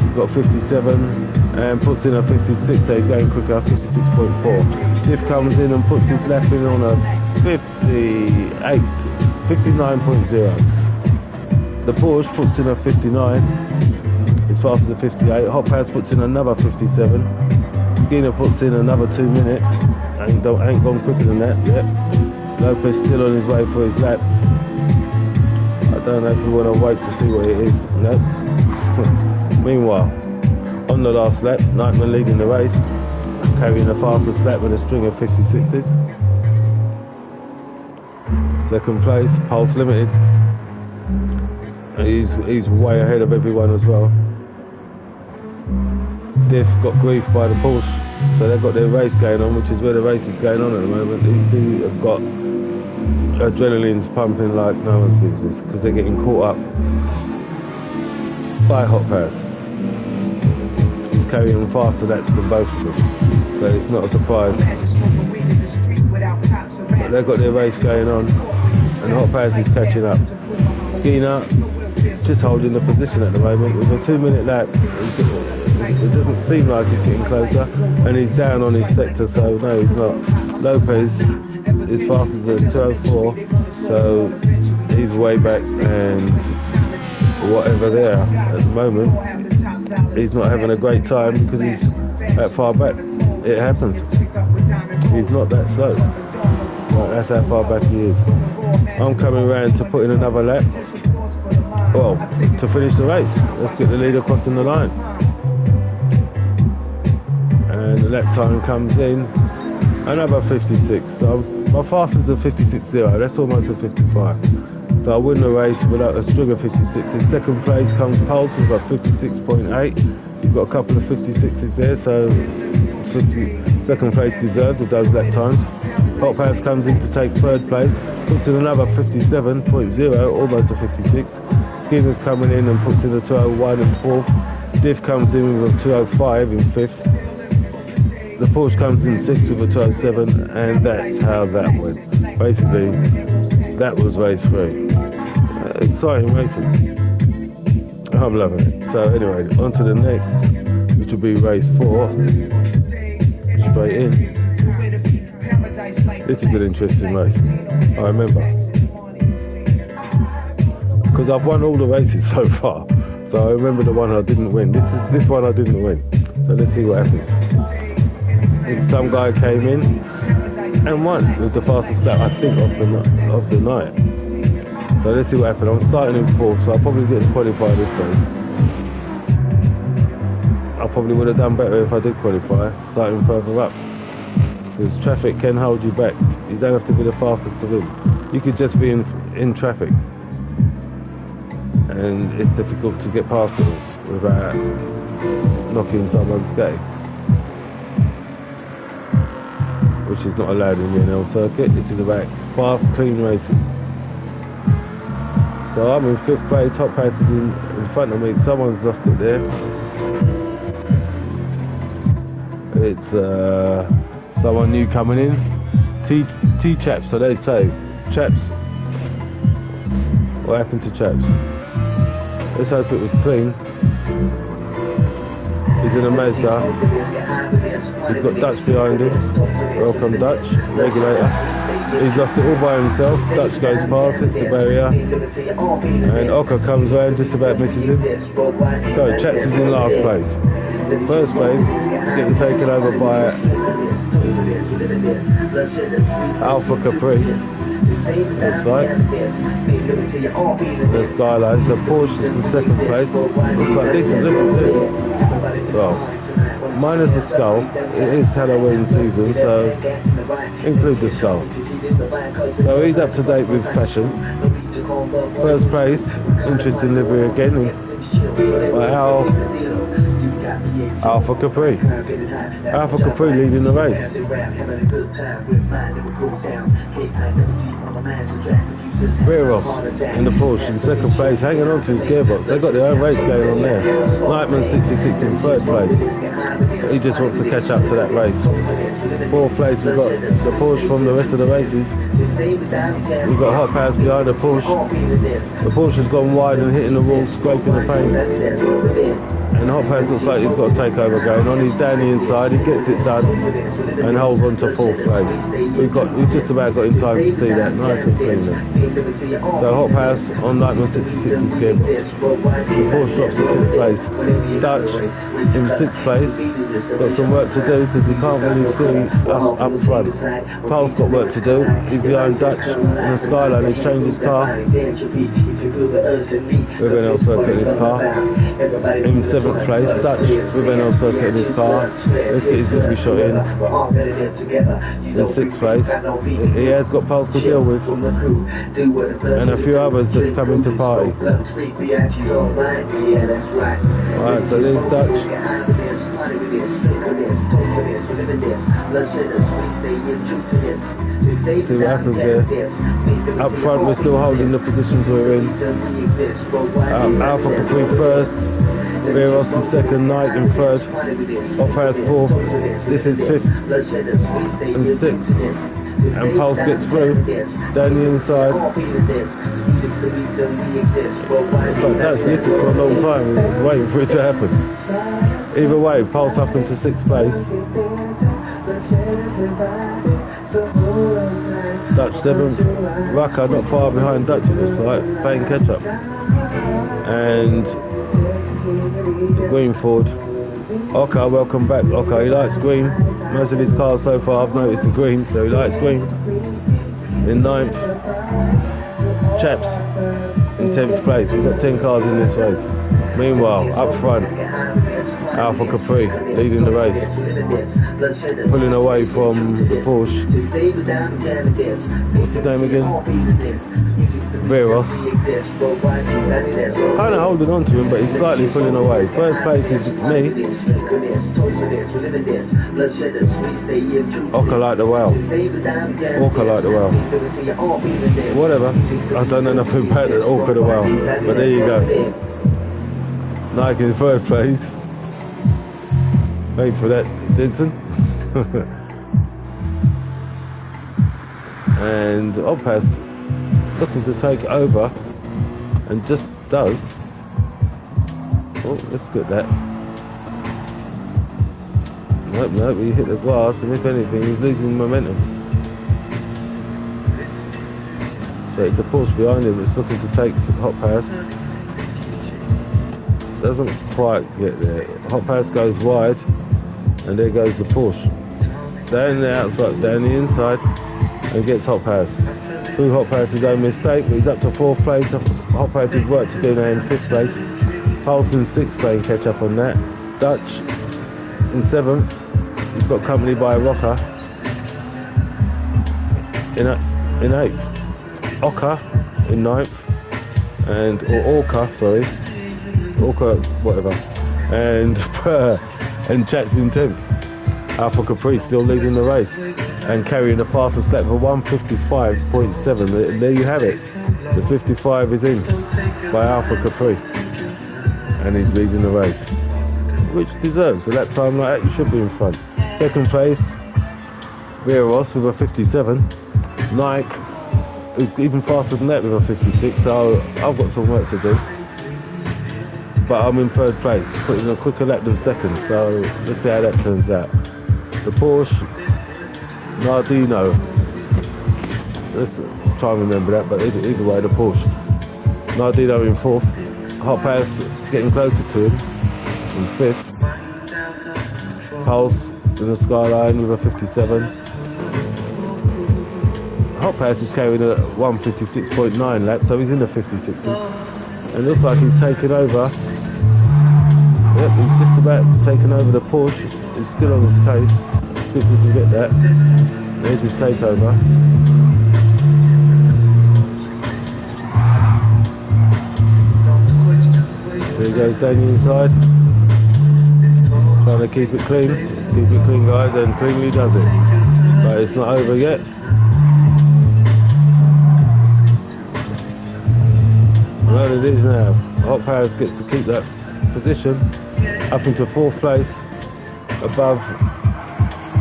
He's got 57 and puts in a 56, so he's going quicker, 56.4. Diff comes in and puts his lap in on a 58, 59.0. The Porsche puts in a 59, it's faster than 58. Hot Pads puts in another 57. Skeena puts in another 2 minute. Ain't gone quicker than that yet. Lopez still on his way for his lap. I don't know if we want to wait to see what it is. No. Meanwhile, on the last lap, Nightman leading the race, carrying the fastest lap with a string of 56s. Second place, Pulse Limited. He's way ahead of everyone as well. Diff got grief by the Porsche, so they've got their race going on, which is where the race is going on at the moment. These two have got adrenaline's pumping like no one's business because they're getting caught up by Hot Pass. He's carrying faster laps than both of them, so it's not a surprise. But they've got their race going on, and Hot Pass is catching up. Skeena just holding the position at the moment with a 2 minute lap. It doesn't seem like he's getting closer, and he's down on his sector, so no, he's not. Lopez is faster than 204, so he's way back, and whatever there at the moment, he's not having a great time because he's that far back. It happens. He's not that slow. Right, that's how far back he is. I'm coming around to put in another lap. Well, to finish the race. Let's get the leader crossing the line. And the lap time comes in, another 56. So my fastest is a 56.0, that's almost a 55. So I win the race without a string of 56s. Second place comes Pulse with a 56.8. You've got a couple of 56s there, so it's second place deserved with those lap times. Hot Pass comes in to take third place, puts in another 57.0, almost a 56. Skinner's coming in and puts in a 201 in fourth. Diff comes in with a 205 in fifth. The Porsche comes in sixth with a 207, and that's how that went. Basically, that was race 3. Exciting racing. I'm loving it. So anyway, on to the next. which will be race 4. Straight in. This is an interesting race, I remember. Because I've won all the races so far. So I remember the one I didn't win. This one I didn't win. So let's see what happens. Some guy came in and won with the fastest lap, I think, of the night. So let's see what happens. I'm starting in 4th, so I'll probably get to qualify this race. I probably would have done better if I did qualify, starting further up. Because traffic can hold you back. You don't have to be the fastest to win. You could just be in traffic. And it's difficult to get past it without knocking someone's gate, which is not allowed in the n-lcircuit. It is about fast, clean racing. So I'm in 5th place, Hot Pass is in front of me. Someone's lost it there. It's someone new coming in. T-Chaps, so they say. Chaps. What happened to Chaps? Let's hope it was clean. He's in a Mazda. He's got Dutch behind him. Welcome Dutch, regulator. He's lost it all by himself. Dutch goes past, hits the barrier. And Oka comes around, just about misses him. So Chaps is in last place. First place, getting taken over by Alpha Capri. Looks like. The Skyline. So Porsche is in 2nd place. Looks like decent living too. Well, minus the skull. It is Halloween season, so include the skull. So he's up to date with fashion. First place, interesting livery again by Alpha Capri. Alpha Capri leading the race. Rios in the Porsche in 2nd place, hanging on to his gearbox. They've got their own race going on there. Nightman 66 in 3rd place. He just wants to catch up to that race. 4th place, we've got the Porsche from the rest of the races. We've got Hot Pass behind the Porsche. The Porsche has gone wide and hitting the wall, scraping the paint. And Hot Pass looks like he's got a takeover going on. He's down the inside, he gets it done and holds on to 4th place. We've just about got in time to see that, nice and clean there. So Hot Pass on Nightman 66's gearbox. The Porsche drops to 5th place. Dutch in 6th place. Got some work to do because you can't really see us up front. Paul's got work to do. He's behind Dutch in the Skyline. He's changed his car. With n-lcircuit in his car. In 7th place, Dutch with n-lcircuit in his car. Let's get his victory shot in. In 6th place, he has got Pulse to deal with, and a few others that's coming to party. Alright, so there's Dutch. See what happens there. Up front, we're still holding the positions we're in. Alpha Capri 1st. Rios in 2nd, Knight in 3rd, Hot Pass 4th, this is 5th and 6th, and Pulse gets through, down the inside. It's like that's listed for a long time, waiting for it to happen. Either way, Pulse up into 6th place. Dutch 7th, Rucker not far behind Dutch, it looks like, playing catch up. And green Ford. Oka, welcome back. Oka, he likes green. Most of his cars so far I've noticed the green, so he likes green. In 9th, Chaps in 10th place. We've got 10 cars in this race. Meanwhile, up front, Alpha Capri leading the race, pulling away from the Porsche. What's his name again? Rios. Kind of holding on to him, but he's slightly pulling away. 1st place is me. Oka like the whale. Orca like the whale. Whatever. I don't know nothing about it. Orca the whale. But there you go. Nike in 3rd place. Thanks for that, Jensen. And Hot Pass looking to take over, and just does. Oh, let's get that. Nope, he hit the glass, and if anything, he's losing momentum. So it's a Porsche behind him that's looking to take hot pass. Doesn't quite get there. Hot pass goes wide, and there goes the Porsche. Down the outside, down the inside, and gets hot pass. Through hot pass his own mistake, but he's up to 4th place. Hot pass has work to do now in 5th place. Pulse in 6th playing catch up on that. Dutch in 7th. He's got company by Rocker in 8th. Ocker in 9th, Orca, whatever, and Chats in 10th. Alpha Capri still leading the race and carrying the fastest lap for 1:55.7. There you have it. The 55 is in by Alpha Capri, and he's leading the race, which deserves a lap time like that. You should be in front. 2nd place, Vieros with a 57. Nike, who's even faster than that with a 56, so I've got some work to do. But I'm in 3rd place, putting a quicker lap than 2nd, so let's see how that turns out. The Porsche, Nardino, let's try and remember that, but either way, the Porsche. Nardino in 4th, Hot Pass getting closer to him in 5th. Pulse in the skyline with a 57. Hot Pass is carrying a 1:56.9 lap, so he's in the 56s. And looks like he's taken over. Yep, he's just about taken over the Porsche. He's still on his tape. See if we can get that. There's his takeover. There he goes down the inside. Trying to keep it clean. Keep it clean, guys, and cleanly does it. But it's not over yet. Well, it is now. Hot Pass gets to keep that position up into 4th place above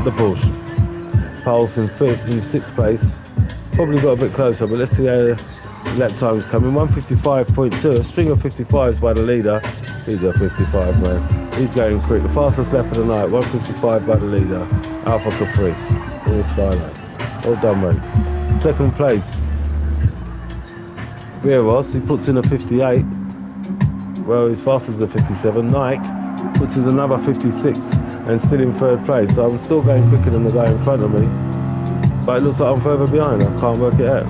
the Porsche. Pulse in 5th, in 6th place. Probably got a bit closer, but let's see how the lap time's coming. 1:55.2, a string of 55s by the leader. He's a 55, man. He's going quick. The fastest lap of the night, 1:55 by the leader. Alpha Capri in the skyline. Well done, mate. 2nd place, Vieros, he puts in a 58. Well, he's faster than the 57. Nike puts in another 56 and still in 3rd place. So I'm still going quicker than the guy in front of me. But it looks like I'm further behind. I can't work it out.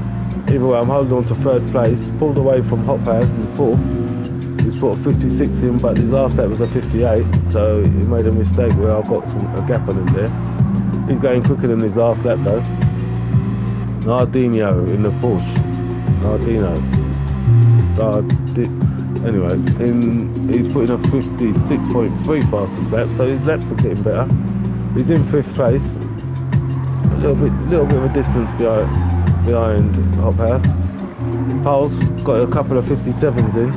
Either way, I'm holding on to 3rd place. Pulled away from Hot Pass in 4th. He's put a 56 in, but his last lap was a 58. So he made a mistake where I've got a gap on him there. He's going quicker than his last lap though. Nardino in the Porsche. Nardino. Anyway, he's putting a 56.3 fastest lap, so his laps are getting better. He's in 5th place, a little bit of a distance behind Hot Pass. Pulse got a couple of 57s in.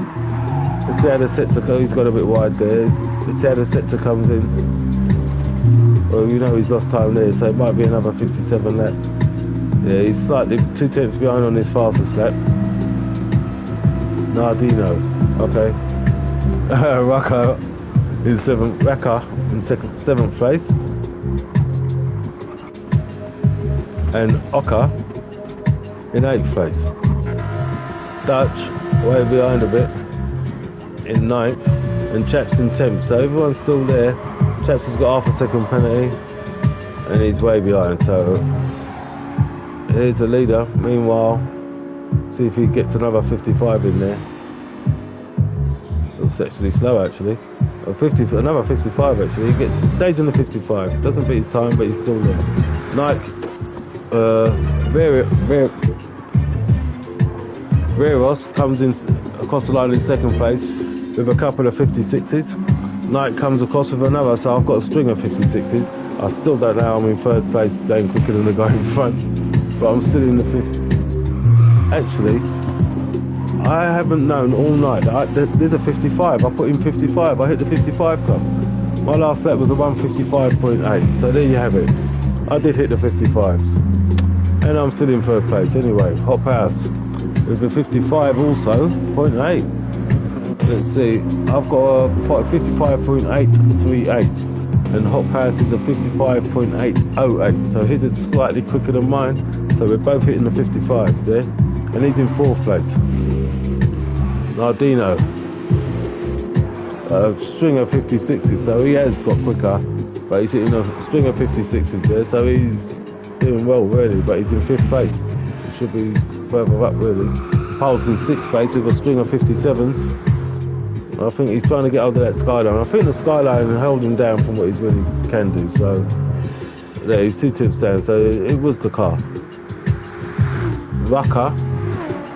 Let's see how the sector goes. He's got a bit wide there. Let's see how the sector comes in. Well, you know he's lost time there, so it might be another 57 lap. Yeah, he's slightly 2 tenths behind on his fastest lap. Nardino, okay. Raka in 7th place, and Ocker in 8th place. Dutch way behind a bit in 9th, and Chaps in 10th. So everyone's still there. Chaps has got half a second penalty, and he's way behind. So here's the leader. Meanwhile, see if he gets another 55 in there. Looks actually slow, actually. Another 55, actually. He stays in the 55. Doesn't beat his time, but he's still there. Nike, Vieros comes in across the line in 2nd place with a couple of 56s. Nike comes across with another, so I've got a string of 56s. I still don't know how I'm in 3rd place, going quicker than the guy in front, but I'm still in the 50s. Actually, I haven't known all night that there's a 55. I put in 55. I hit the 55 club. My last lap was a 1:55.8. So there you have it. I did hit the 55s, and I'm still in 3rd place. Anyway, Hot Pass with the 55 also 0.8. Let's see. I've got a 55.838. and Hop House is a 55.808, so his is slightly quicker than mine, so we're both hitting the 55s there, and he's in 4th place. Nardino, a string of 56s, so he has got quicker, but he's hitting a string of 56s there, so he's doing well really, but he's in 5th place. He should be further up really. Pulse in 6th place with a string of 57s. I think he's trying to get over that skyline. I think the skyline held him down from what he really can do, so yeah, he's 2 tips down, so it was the car. Rucker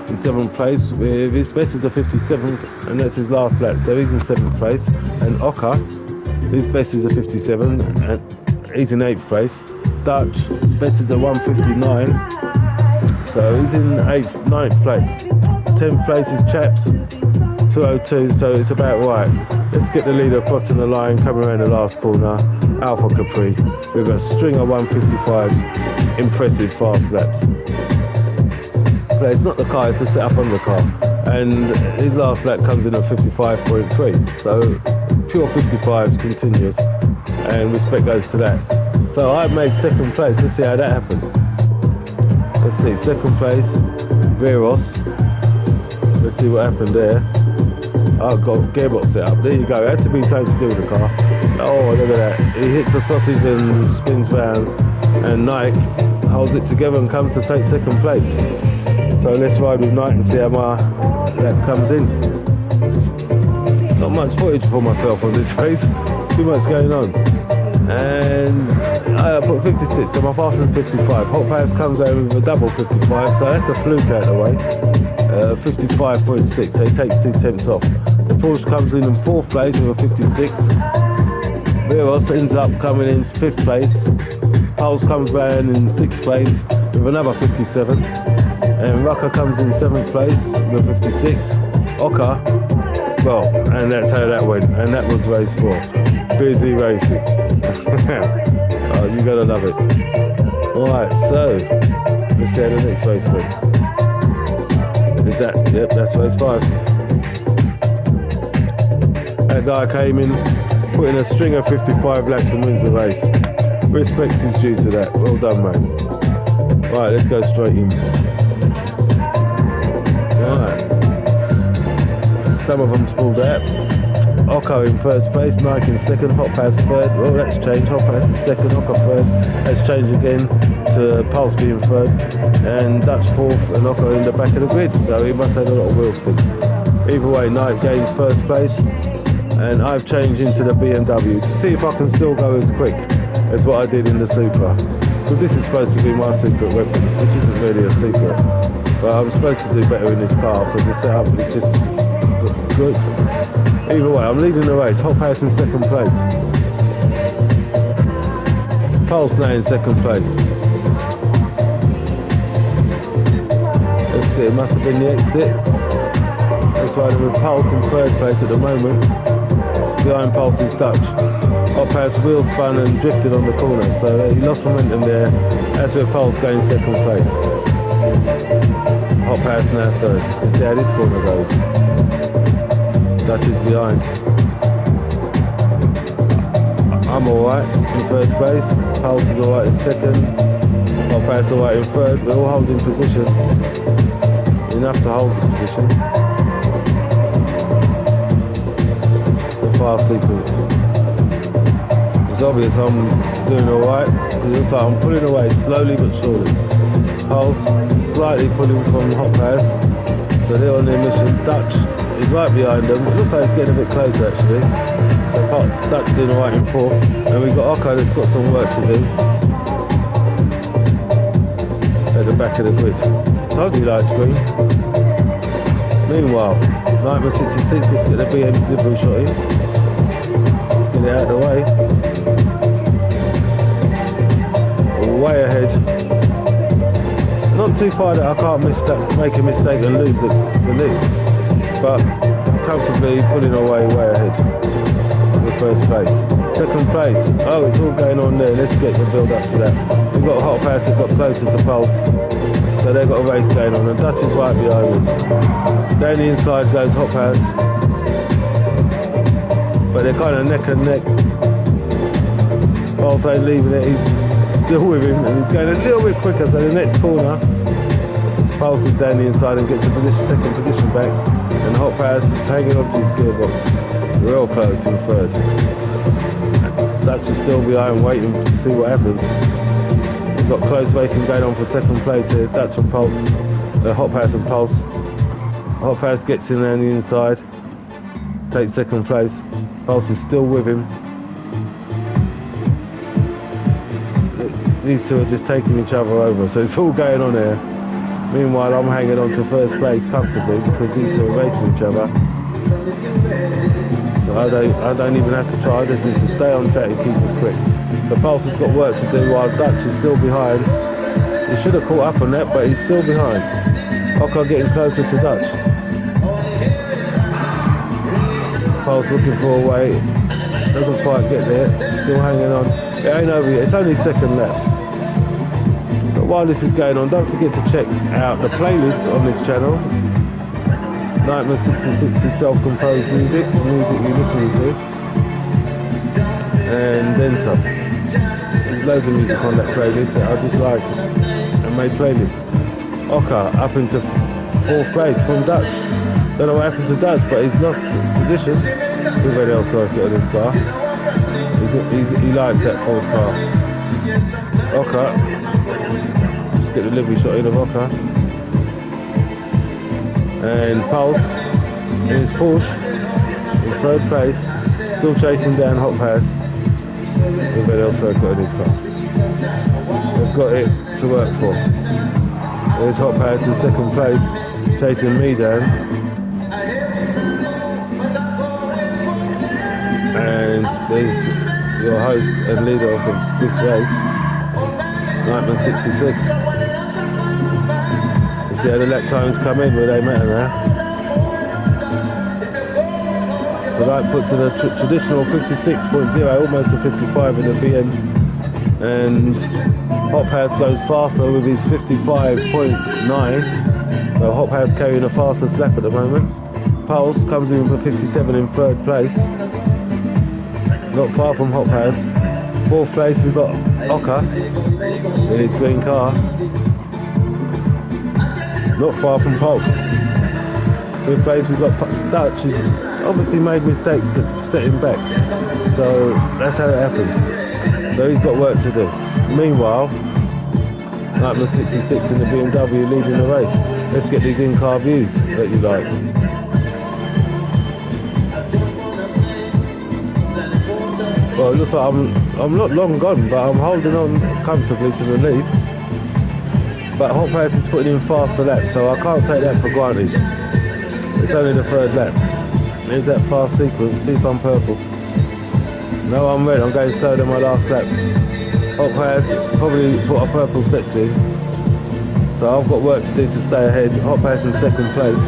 in 7th place with his best is a 57, and that's his last lap, so he's in 7th place. And Ocker, his best is a 57, and he's in 8th place. Dutch, best is a 159, so he's in 9th place. 10th place is Chaps, 202, so it's about right. Let's get the leader crossing the line, coming around the last corner. Alpha Capri with a string of 155s, impressive fast laps. So it's not the car, it's the setup on the car. And his last lap comes in at 55.3, so pure 55s continuous, and respect goes to that. So I made 2nd place, let's see how that happened. Let's see, 2nd place, Veros. Let's see what happened there. I've got gearbox set up. There you go. It had to be something to do with the car. Oh, look at that. He hits the sausage and spins round, and Nike holds it together and comes to take 2nd place. So let's ride with Nike and see how that comes in. Not much footage for myself on this race. Too much going on. And I put 56, so my fastest 55. Hot House comes over with a double 55, so that's a fluke out of the way. 55.6, so he takes 2 tenths off. The Porsche comes in 4th place with a 56. Veros ends up coming in 5th place. Pulse comes round in 6th place with another 57. And Rucker comes in 7th place with 56. Ocker, well, and that's how that went. And that was race 4. Busy racing. Oh, you gotta love it. Alright, so let's see how the next race went. Is that? Yep, that's race 5. That guy came in, put in a string of 55 laps and wins the race. Respect is due to that. Well done, man. Right, let's go straight in. Right. Some of them's pulled out. Occo in 1st place, Nike in 2nd, Hot Pass 3rd. Well, that's changed. Hot Pass is 2nd, Occo 3rd. That's changed again to Pulse being 3rd, and Dutch 4th, and Occo in the back of the grid. So he must have a lot of wheel spin. Either way, Nike gains 1st place, and I've changed into the BMW to see if I can still go as quick as what I did in the Supra. Because this is supposed to be my secret weapon, which isn't really a secret. But I'm supposed to do better in this car because the setup is just good. Either way, I'm leading the race. Hot House in 2nd place. Pulse now in 2nd place. Let's see, it must have been the exit. Let's ride with Pulse in 3rd place at the moment. Behind Pulse is Dutch. Hot House wheel spun and drifted on the corner, so he lost momentum there. That's where Pulse going 2nd place. Hot House now 3rd. Let's see how this corner goes. Dutch is behind. I'm alright in 1st place. Pulse is alright in 2nd. Hot House alright in 3rd. We're all holding position. Enough to hold the position. The fast sequence. It's obvious I'm doing alright. It looks like I'm pulling away slowly but surely. Pulse slightly pulling from Hot House. So they're on their mission. Dutch is right behind them. It looks like it's getting a bit closer actually. So Dutch doing alright in 4th. And we've got Occo that's got some work to do. At the back of the grid. Told you light screen. Meanwhile, Nightmare 66, let's get the BM delivery shot in. Let's get it out of the way. Way ahead. Not too far that I can't make a mistake and lose the lead. But comfortably pulling away way ahead. The 1st place. 2nd place. Oh, it's all going on there. Let's get the build up to that. We've got Hot Pass that got closer to Pulse. So they've got a race going on, and Dutch is right behind them. Down the inside goes Hot Pass. But they're kind of neck and neck. Whilst I'm leaving it, he's still with him and he's going a little bit quicker. So the next corner, Pulse is down the inside and gets the second position back, and Hot Pass is hanging onto his gearbox real close in third. Dutch is still behind, waiting to see what happens. We've got close racing going on for second place here. Dutch and Pulse, Hot Pass and Pulse. Hot Pass gets in there on the inside, takes second place. Pulse is still with him. These two are just taking each other over, so it's all going on here. Meanwhile, I'm hanging on to first place comfortably because these two are racing each other. So I don't even have to try, I just need to stay on track and keep it quick. So Pulse has got work to do while Dutch is still behind. He should have caught up on that, but he's still behind. Oka getting closer to Dutch. Pulse looking for a way, doesn't quite get there, still hanging on. It ain't over yet, it's only second lap. But while this is going on, don't forget to check out the playlist on this channel. Nightmare 6060 self-composed music you're listening to. And then some. There's loads of music on that playlist that I just like and made playlists. Oka up into fourth place from Dutch. Don't know what happened to Dutch, but he's lost position with n-lcircuit on his car. He likes that fourth car. Oka, just get the livery shot in of Oka. And Pulse in his Porsche in third place, still chasing down Hot Pass with n-lcircuit on his car. They've got it to work for. There's Hot Pass in second place, chasing me down. And there's your host and leader of this race, Nightmare 66. You see how the lap times come in where they matter now. The light puts in a traditional 56.0, almost a 55 in the BM, and Hot Pass goes faster with his 55.9. So Hot Pass carrying a fastest lap at the moment. Pulse comes in for 57 in third place. Not far from Hot Pass. Fourth place we've got Oka in his green car. Not far from Pulse. Fifth place we've got Dutch. He's obviously made mistakes to set him back. So that's how it happens. So he's got work to do. Meanwhile, Nightmare 66 in the BMW leading the race. Let's get these in-car views that you like. Well, it looks like I'm not long gone, but I'm holding on comfortably to the lead. But Hot Pass is putting in faster laps, so I can't take that for granted. It's only the third lap. There's that fast sequence, deep on purple. No, I'm red, I'm going slow on my last lap. Hot Pass probably put a purple sets in, so I've got work to do to stay ahead. Hot Pass in second place.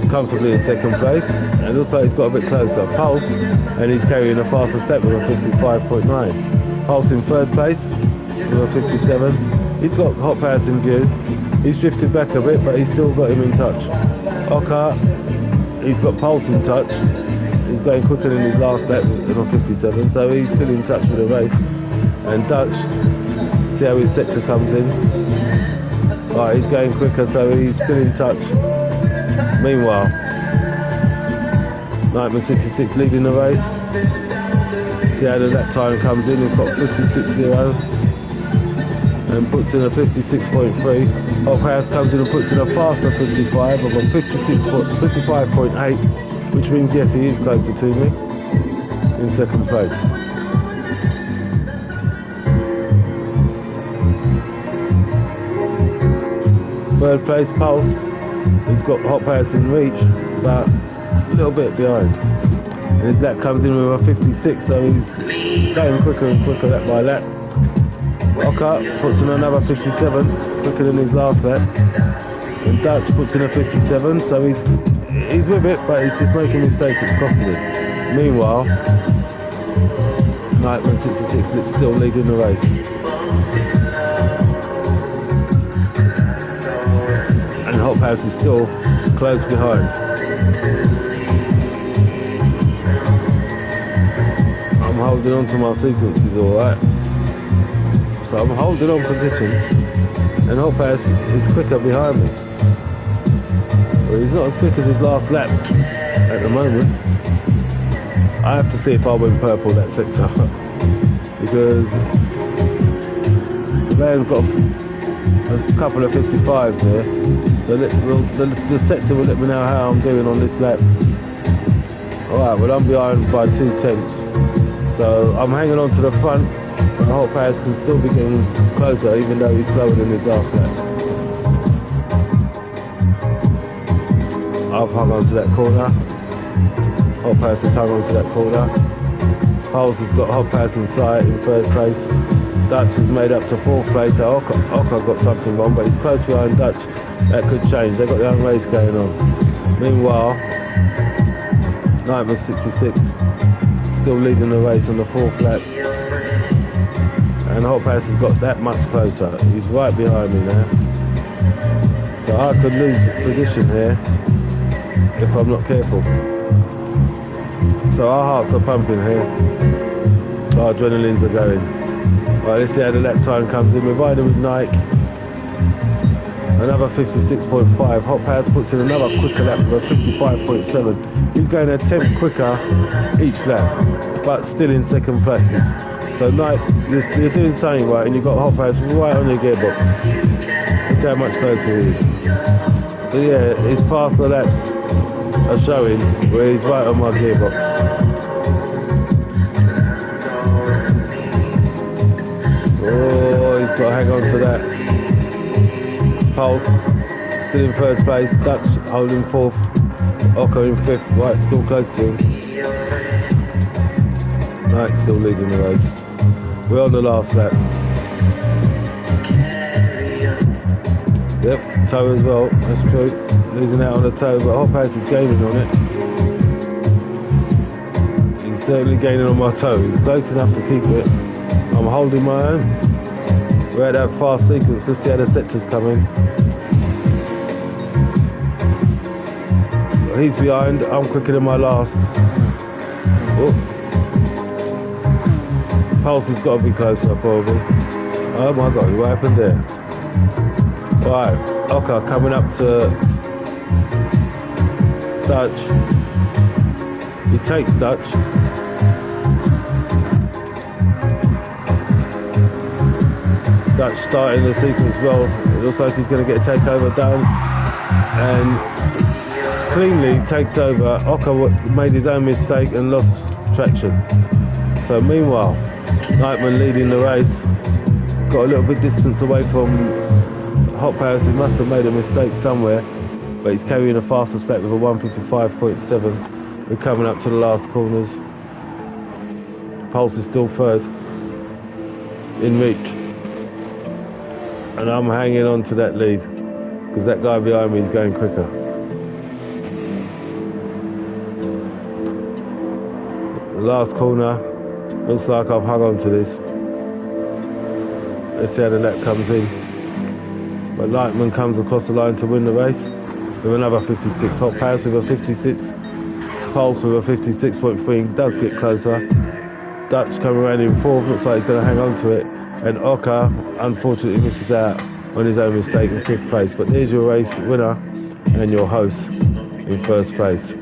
Comfortably in second place, and also he's got a bit closer. Pulse, and he's carrying a faster step with a 55.9. Pulse in third place with a 57. He's got Hot Pass in view. He's drifted back a bit, but he's still got him in touch. Oka, he's got Pulse in touch. He's going quicker than his last lap with a 57, so he's still in touch with the race. And Dutch, see how his sector comes in. Right, he's going quicker, so he's still in touch. Meanwhile, Nightmare 66 leading the race. See how the lap time comes in. He's got 56.0 and puts in a 56.3. Hot Pass comes in and puts in a faster 55 of a 55.8, which means yes, he is closer to me in second place. Third place, Pulse. He's got Hot Pass in reach, but a little bit behind. And his lap comes in with a 56, so he's going quicker and quicker lap by lap. Oka puts in another 57, quicker than his last lap. And Dutch puts in a 57, so he's with it, but he's just making mistakes, it's costing him. Meanwhile, Nightmare 66 is still leading the race. And Hot Pass is still close behind. holding on to my sequences alright. So I'm holding on position, and Hot Pass is quicker behind me. Well, he's not as quick as his last lap at the moment. I have to see if I went purple that sector because the man's got a couple of 55s there. The sector will let me know how I'm doing on this lap. Alright, well I'm behind by 2/10, so I'm hanging on to the front, and Hot Pass can still be getting closer even though he's slower than his last lap. I've hung on to that corner. Hot Pass has hung on to that corner. Poles has got Hot Pass in sight in 3rd place. Dutch has made up to 4th place. Oka got something wrong, but he's close behind Dutch. That could change. They've got their own race going on. Meanwhile, Nightman 66 still leading the race on the 4th lap. And Hot Pass has got that much closer. He's right behind me now. So I could lose position here if I'm not careful. So our hearts are pumping here. Our adrenalines are going. Right, let's see how the lap time comes in. We're riding with Nike. Another 56.5. Hot Pass puts in another quicker lap of 55.7. He's going a 10th quicker each lap, but still in 2nd place. So Nike, you're doing something right, and you've got Hot Pass right on your gearbox. Look how much closer he is. So yeah, his faster laps are showing where he's right on my gearbox. Oh, he's got to hang on to that. Pulse still in 3rd place. Dutch holding 4th. Oka in 5th. Right, still close to him. Knight still leading the race. We're on the last lap. Yep, toe as well. That's true. Losing out on the toe, but Hot Pass is gaining on it. He's certainly gaining on my toe. He's close enough to keep it. I'm holding my own. We're at that fast sequence. Let's see how the sectors come in. He's behind. I'm quicker than my last. Oh. Pulse has got to be closer, probably. Oh my God, what happened there? Right, Oka coming up to Dutch. He takes Dutch. Dutch starting the sequence well. It looks like he's going to get a takeover done. And cleanly takes over. Oka made his own mistake and lost traction. So meanwhile, Nightman leading the race. Got a little bit distance away from Hot Pass. He must have made a mistake somewhere, but he's carrying a faster lap with a 155.7. We're coming up to the last corners. Pulse is still 3rd in reach, and I'm hanging on to that lead because that guy behind me is going quicker. The last corner looks like I've hung on to this. Let's see how the lap comes in. But Lightman comes across the line to win the race with another 56. Hot Pass with a 56. Pulse with a 56.3. Does get closer. Dutch coming around in 4th. Looks like he's going to hang on to it. And Oka unfortunately misses out on his own mistake in 5th place. But there's your race winner and your host in 1st place.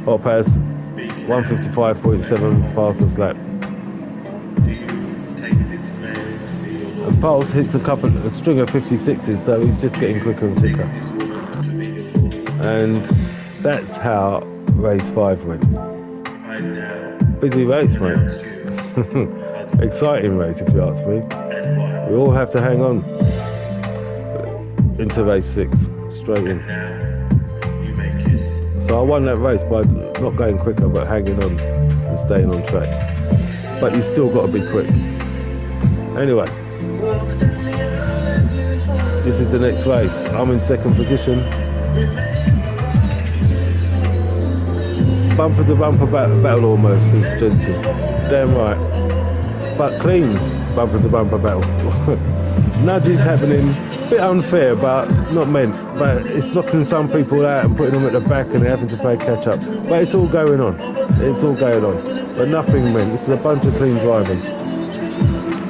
Hot Pass 155.7 fastest lap. And Pulse hits a string of 56s, so he's just getting quicker and quicker. And that's how race 5 went. Busy race, mate. Exciting race, if you ask me. We all have to hang on into race 6, straight in. So I won that race by not going quicker, but hanging on and staying on track. But you still got to be quick. Anyway, this is the next race. I'm in 2nd position. Bumper to bumper battle almost, says Jensen. Damn right. But clean bumper to bumper battle. nudges happening, a bit unfair, but not meant. But it's knocking some people out and putting them at the back, and they're having to play catch up. But it's all going on. It's all going on. But nothing meant. It's a bunch of clean drivers.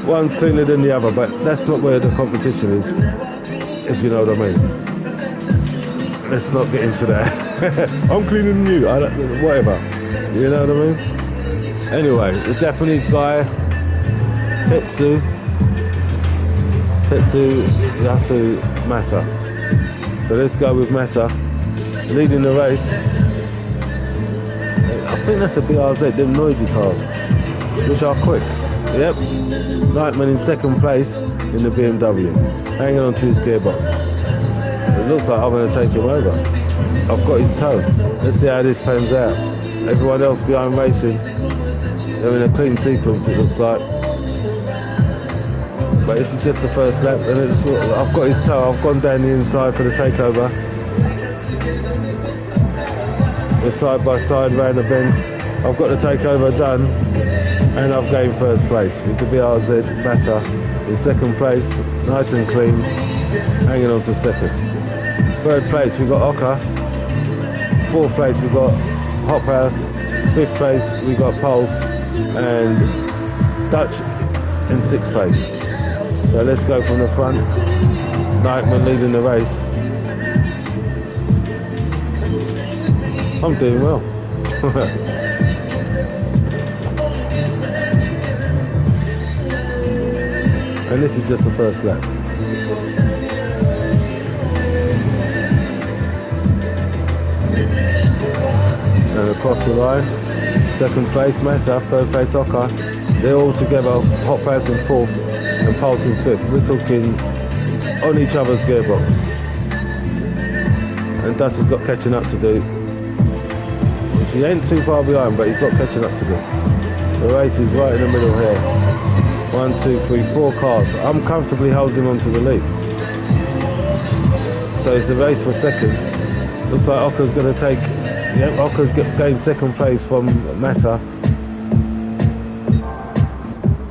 One's cleaner than the other, but that's not where the competition is, if you know what I mean. Let's not get into that. I'm cleaner than you. I don't, whatever. You know what I mean? Anyway, the Japanese guy, Tetsu Yasu Masa. So let's go with Masa leading the race. I think that's a BRZ, them noisy cars, which are quick. Yep. Nightman in second place in the BMW, hanging on to his gearbox. It looks like I'm going to take him over. I've got his toe. Let's see how this pans out. Everyone else behind racing, they're in a clean sequence, it looks like. But this is just the first lap, and I've got his toe. I've gone down the inside for the takeover. We're side by side round the bend. I've got the takeover done, and I've gained first place with the BRZ Massa in second place, nice and clean, hanging on to second. Third place we got Oka. Fourth place we got Hop House. Fifth place we got Pulse, and Dutch in sixth place. So let's go from the front. Nightman leading the race. I'm doing well. And this is just the first lap. And across the line, second place Massa, third place Oka. They're all together, Hot Pass in fourth and Pulse in fifth. We're talking on each other's gearbox. And Dutch has got catching up to do. He ain't too far behind, but he's got catching up to do. The race is right in the middle here. 1, 2, 3, 4 cars. I'm comfortably holding on to the lead. So it's a race for second. Looks like Oka's going to take. Yep, Oka's gained second place from Massa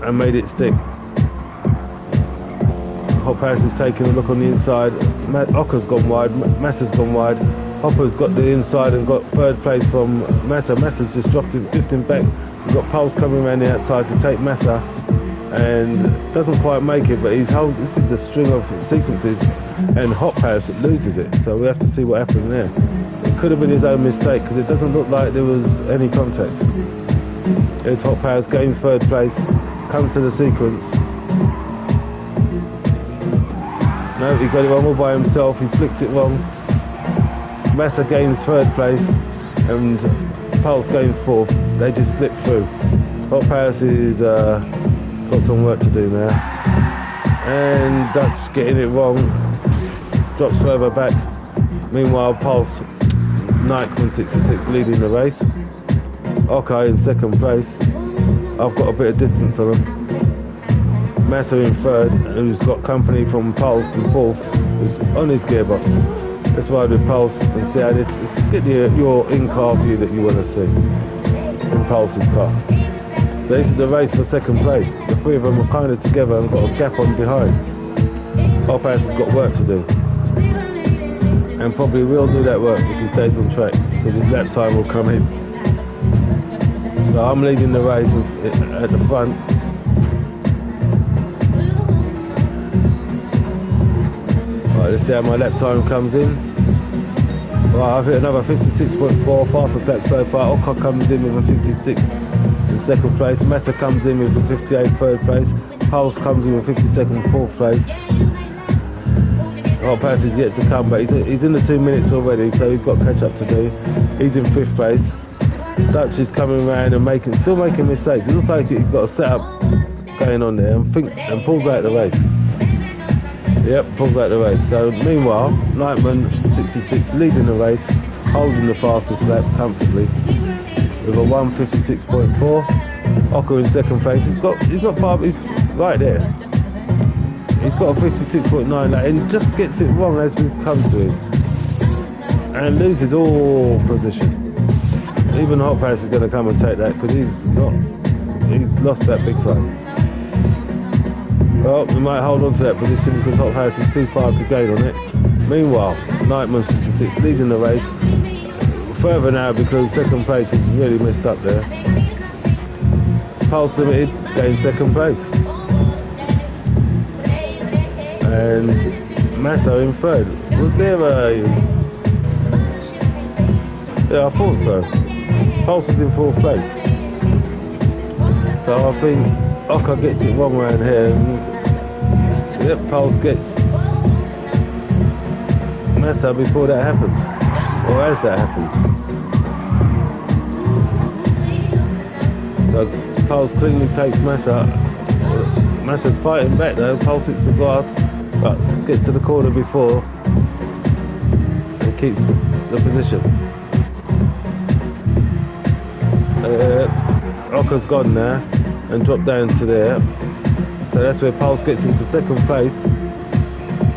and made it stick. Hop House is taking a look on the inside. Oka's gone wide, Massa's gone wide. Hopper's got the inside and got third place from Massa. Massa's just drifting back. We've got Pulse coming around the outside to take Massa, and doesn't quite make it, but this is the string of sequences, and Hop House loses it. So we have to see what happened there. It could have been his own mistake, because it doesn't look like there was any contact. It's Hop House gains third place, comes to the sequence. No, he got it wrong all by himself, he flicks it wrong. Massa gains third place and Pulse gains fourth. They just slip through. Hop House is got some work to do now. And Dutch getting it wrong, drops further back. Meanwhile, Pulse, Nike 166 leading the race. Okay, in second place. I've got a bit of distance on him. Massa in third, who's got company from Pulse in fourth, who's on his gearbox. Let's ride with Pulse and see how this is, to get your in-car view that you want to see in Pulse's car. This is the race for second place. The three of them are kind of together and got a gap on behind. Hop House has got work to do, and probably will do that work if he stays on track, because his lap time will come in. So I'm leading the race at the front. Right, let's see how my lap time comes in. Right, I've hit another 56.4, fastest lap so far. Oka comes in with a 56 in second place. Massa comes in with a 58 third place. Pulse comes in with 52nd fourth place. Hot Pass is yet to come, but he's in the 2 minutes already, so he's got catch up to do. He's in fifth place. Dutch is coming around and still making mistakes. It looks like he's got a setup going on there and pulls out the race. Yep, pulls out the race. So meanwhile, Nightman 66 leading the race, holding the fastest lap comfortably with a 1:56.4. Oka in second place. He's not far, he's right there. He's got a 56.9 lap and just gets it wrong as we've come to it, and loses all position. Even Hot Pass is going to come and take that, because he's lost that big time. Well, we might hold on to that position because Hot House is too far to gain on it. Meanwhile, Nightman 66 leading the race. Further now because second place is really messed up there. Pulse Limited gained second place. And Massa in third. Was there a... Yeah, I thought so. Pulse was in fourth place. So I think Oka gets it wrong around here. And, yep, Pulse gets Massa before that happens. Or as that happens. So Pulse cleanly takes Massa. Massa's fighting back though. Pulse hits the glass, but gets to the corner before and keeps the position. Oka's gone now and dropped down to there. So that's where Pulse gets into second place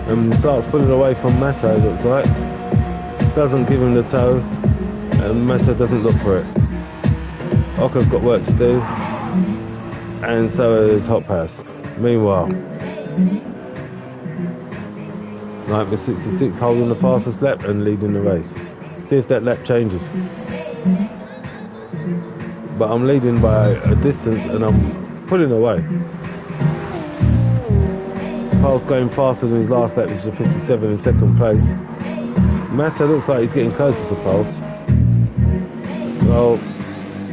and starts pulling away from Massa, it looks like. Doesn't give him the toe and Massa doesn't look for it. Oka's got work to do, and so is Hot Pass. Meanwhile, Nightmare 66 holding the fastest lap and leading the race. See if that lap changes. But I'm leading by a distance and I'm pulling away. Pulse going faster than his last lap, which is 57 in second place. Massa looks like he's getting closer to Pulse. Well,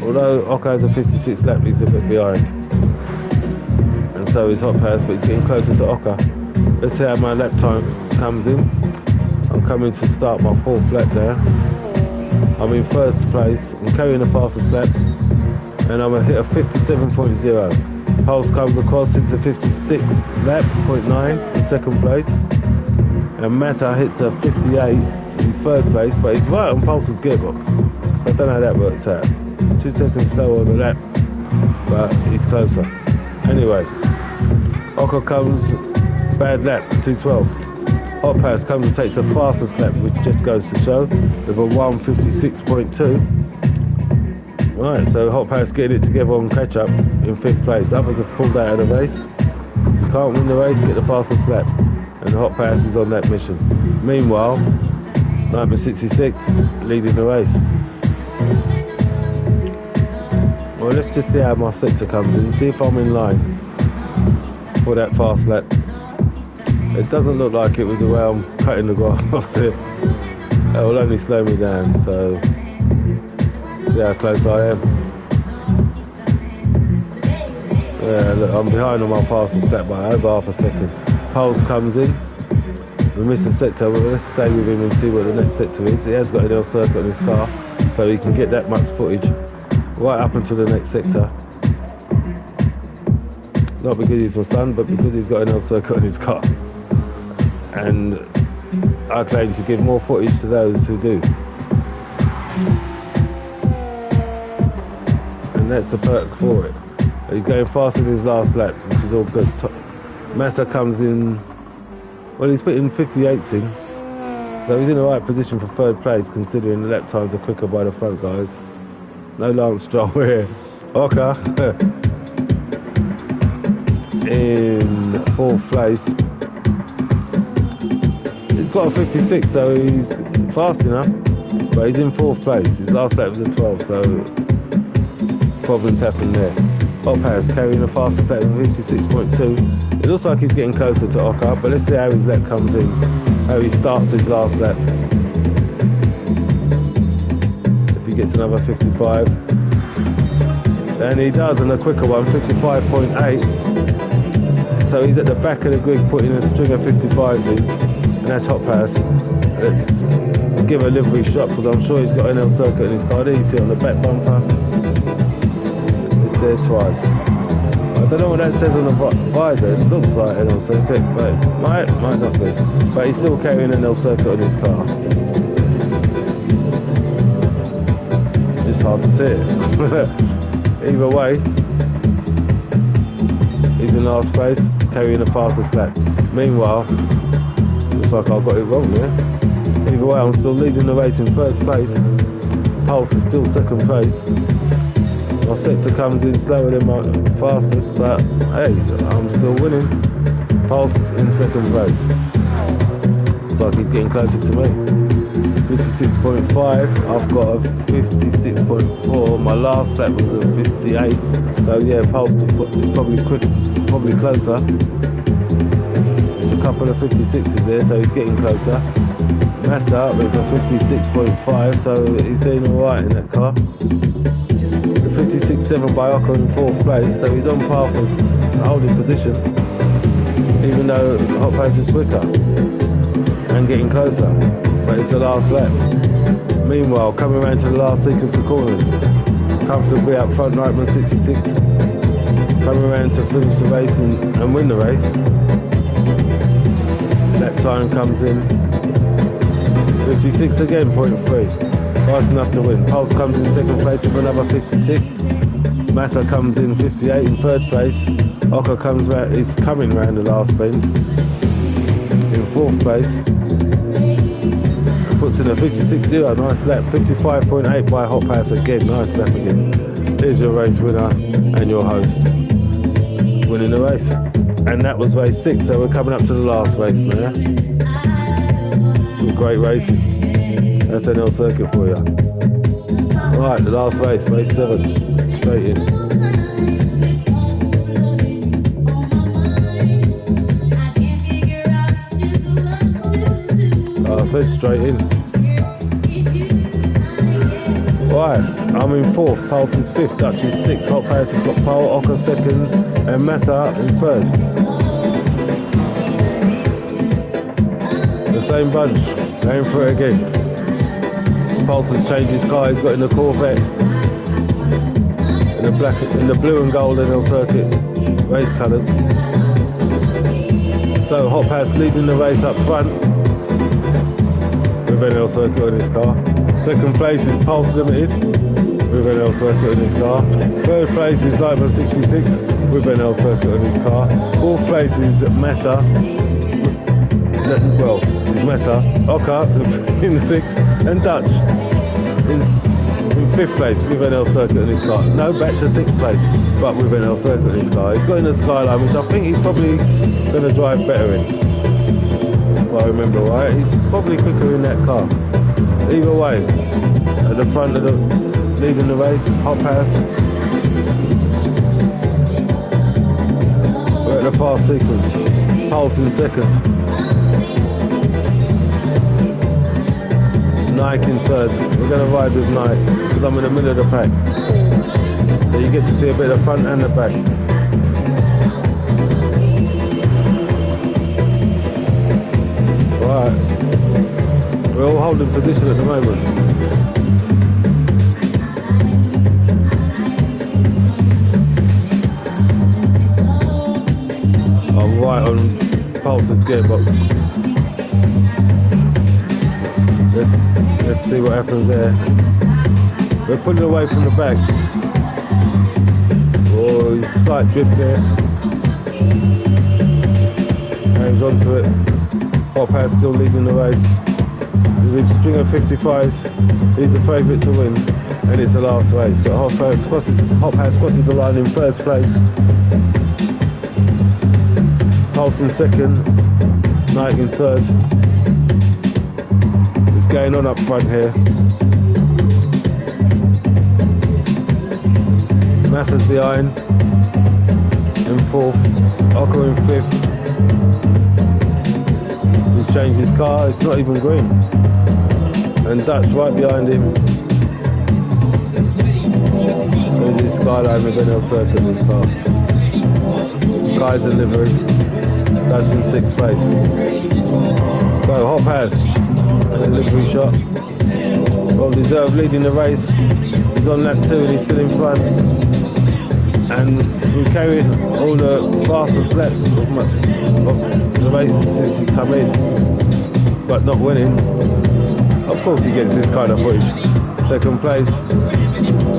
although Oka has a 56 lap, he's a bit behind. And so is Hot Pass, but he's getting closer to Oka. Let's see how my lap time comes in. I'm coming to start my fourth lap there. I'm in first place, I'm carrying the fastest lap, and I'm going to hit a 57.0. Pulse comes across, hits a 56 lap, 0.9 in second place. And Massa hits a 58 in third place, but he's right on Pulse's gearbox. I don't know how that works out. 2 seconds slower on the lap, but he's closer. Anyway, Oka comes, bad lap, 212. Hot Pass comes and takes the fastest lap, which just goes to show, with a 156.2. Right, so Hot Pass getting it together on catch up in 5th place. Others have pulled out of the race. You can't win the race, get the fastest lap. And Hot Pass is on that mission. Meanwhile, Nightmare 66 leading the race. Well, let's just see how my sector comes in, see if I'm in line for that fast lap. It doesn't look like it with the way I'm cutting the grass here. It will only slow me down, so see how close I am. Yeah, look, I'm behind on my fastest lap by over half a second. Pulse comes in. We missed a sector, but let's stay with him and see what the next sector is. He has got an n-lcircuit in his car, so he can get that much footage right up until the next sector. Not because he's my son, but because he's got an n-lcircuit in his car. And I claim to give more footage to those who do. And that's the perk for it. He's going faster than his last lap, which is all good. Massa comes in, well, he's putting 58s in, so he's in the right position for third place, considering the lap times are quicker by the front guys. No Lance Stroll here. Oka in fourth place. He's got a 56, so he's fast enough, but he's in fourth place. His last lap was a 12, so problems happen there. Hot Pass carrying the fastest lap with 56.2. It looks like he's getting closer to Oka, but let's see how his lap comes in, how he starts his last lap. If he gets another 55. And he does, and a quicker one, 55.8. So he's at the back of the grid putting a string of 55s in, and that's Hot Pass. Let's give a livery shot, because I'm sure he's got an n-lcircuit in his car. There you see it on the back bumper. There twice. I don't know what that says on the visor. It looks like an n-lcircuit, but it might not be. But he's still carrying an n-lcircuit on his car. It's hard to see it. Either way, he's in last place, carrying the fastest lap. Meanwhile, looks like I got it wrong there. Either way, I'm still leading the race in first place. Pulse is still second place. My sector comes in slower than my fastest, but hey, I'm still winning. Pulse in second place. Looks like he's getting closer to me. 56.5, I've got a 56.4, my last lap was a 58, so yeah, Pulse is probably quick, probably closer. There's a couple of 56s there, so he's getting closer. Massa with a 56.5, so he's doing alright in that car. The 56.7 by Occo in 4th place, so he's on par for holding position, even though Hot Pass is quicker and getting closer. But it's the last lap. Meanwhile, coming around to the last sequence of corners, comfortably up front, Nightman 66, coming around to finish the race and win the race. Lap time comes in, 56 again, 0.3, fast enough to win. Pulse comes in second place with another 56, Massa comes in 58 in third place, Oka is coming round the last bend in 4th place. Puts in a 56.0, nice lap. 55.8 by Hot Pass again, nice lap again. Here's your race winner and your host winning the race. And that was race 6, so we're coming up to the last race now. Some great racing. That's n-lcircuit for you. Alright, the last race, race 7, straight in. I said straight in. Right, I'm in 4th, Pulse is 5th, Dutch is 6th, Hot Pass has got pole, Oka 2nd, and Massa in 3rd. The same bunch, going for it again. Pulse has changed his car, he's got in the Corvette, in the blue and gold n-lcircuit race colours. So Hot Pass leading the race up front with n-lcircuit in his car. Second place is Pulse Limited with n-lcircuit in his car. Third place is Nightman 66 with n-lcircuit in his car. 4th place is Massa. Well, it's Massa. Oka in 6th and Dutch in 5th place with n-lcircuit in his car. No, back to 6th place, but with n-lcircuit in his car. He's got in the Skyline, which I think he's probably going to drive better in. If I remember right, he's probably quicker in that car. Either way, at the front of the leading the race, Hot Pass. We're at the fast sequence. Pulse in 2nd. Nike in 3rd. We're going to ride with Nike because I'm in the middle of the pack. So you get to see a bit of the front and the back. Right. We're all holding position at the moment. I'm right on Pulse's gearbox. Let's see what happens there. We're pulling away from the back. Oh, slight drift there. Hangs onto it. Hot Pass still leading the race. With a string of 55s, he's the favourite to win, and it's the last race. But Hot Pass crosses the line in 1st place. Pulse in 2nd, Nike in 3rd. It's going on up front here. Massa's behind in 4th, Oka in 5th. He's changed his car, it's not even green. And Dutch right behind him. There's his Skyline with n-lcircuit in his car. Guy's delivery. Dutch in 6th place. So Hot Pass, a delivery shot. Well deserved, leading the race. He's on lap 2 and he's still in front. And we carried all the fastest laps of the race since he's come in, but not winning. Of course he gets this kind of footage. 2nd place,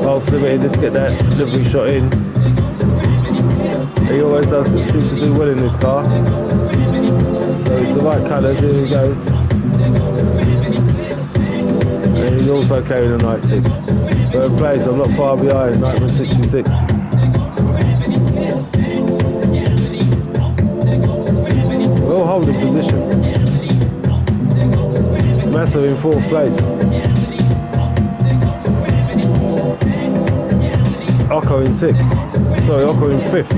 Pulse Limited, let's get that delivery shot in. He always seems to do well in this car. So it's the right colours, here he goes. And he's also carrying a 90. 3rd place, I'm not far behind, Nightman 66. holding position. Massa in 4th place. Occo in 6th. Sorry, Occo in 5th.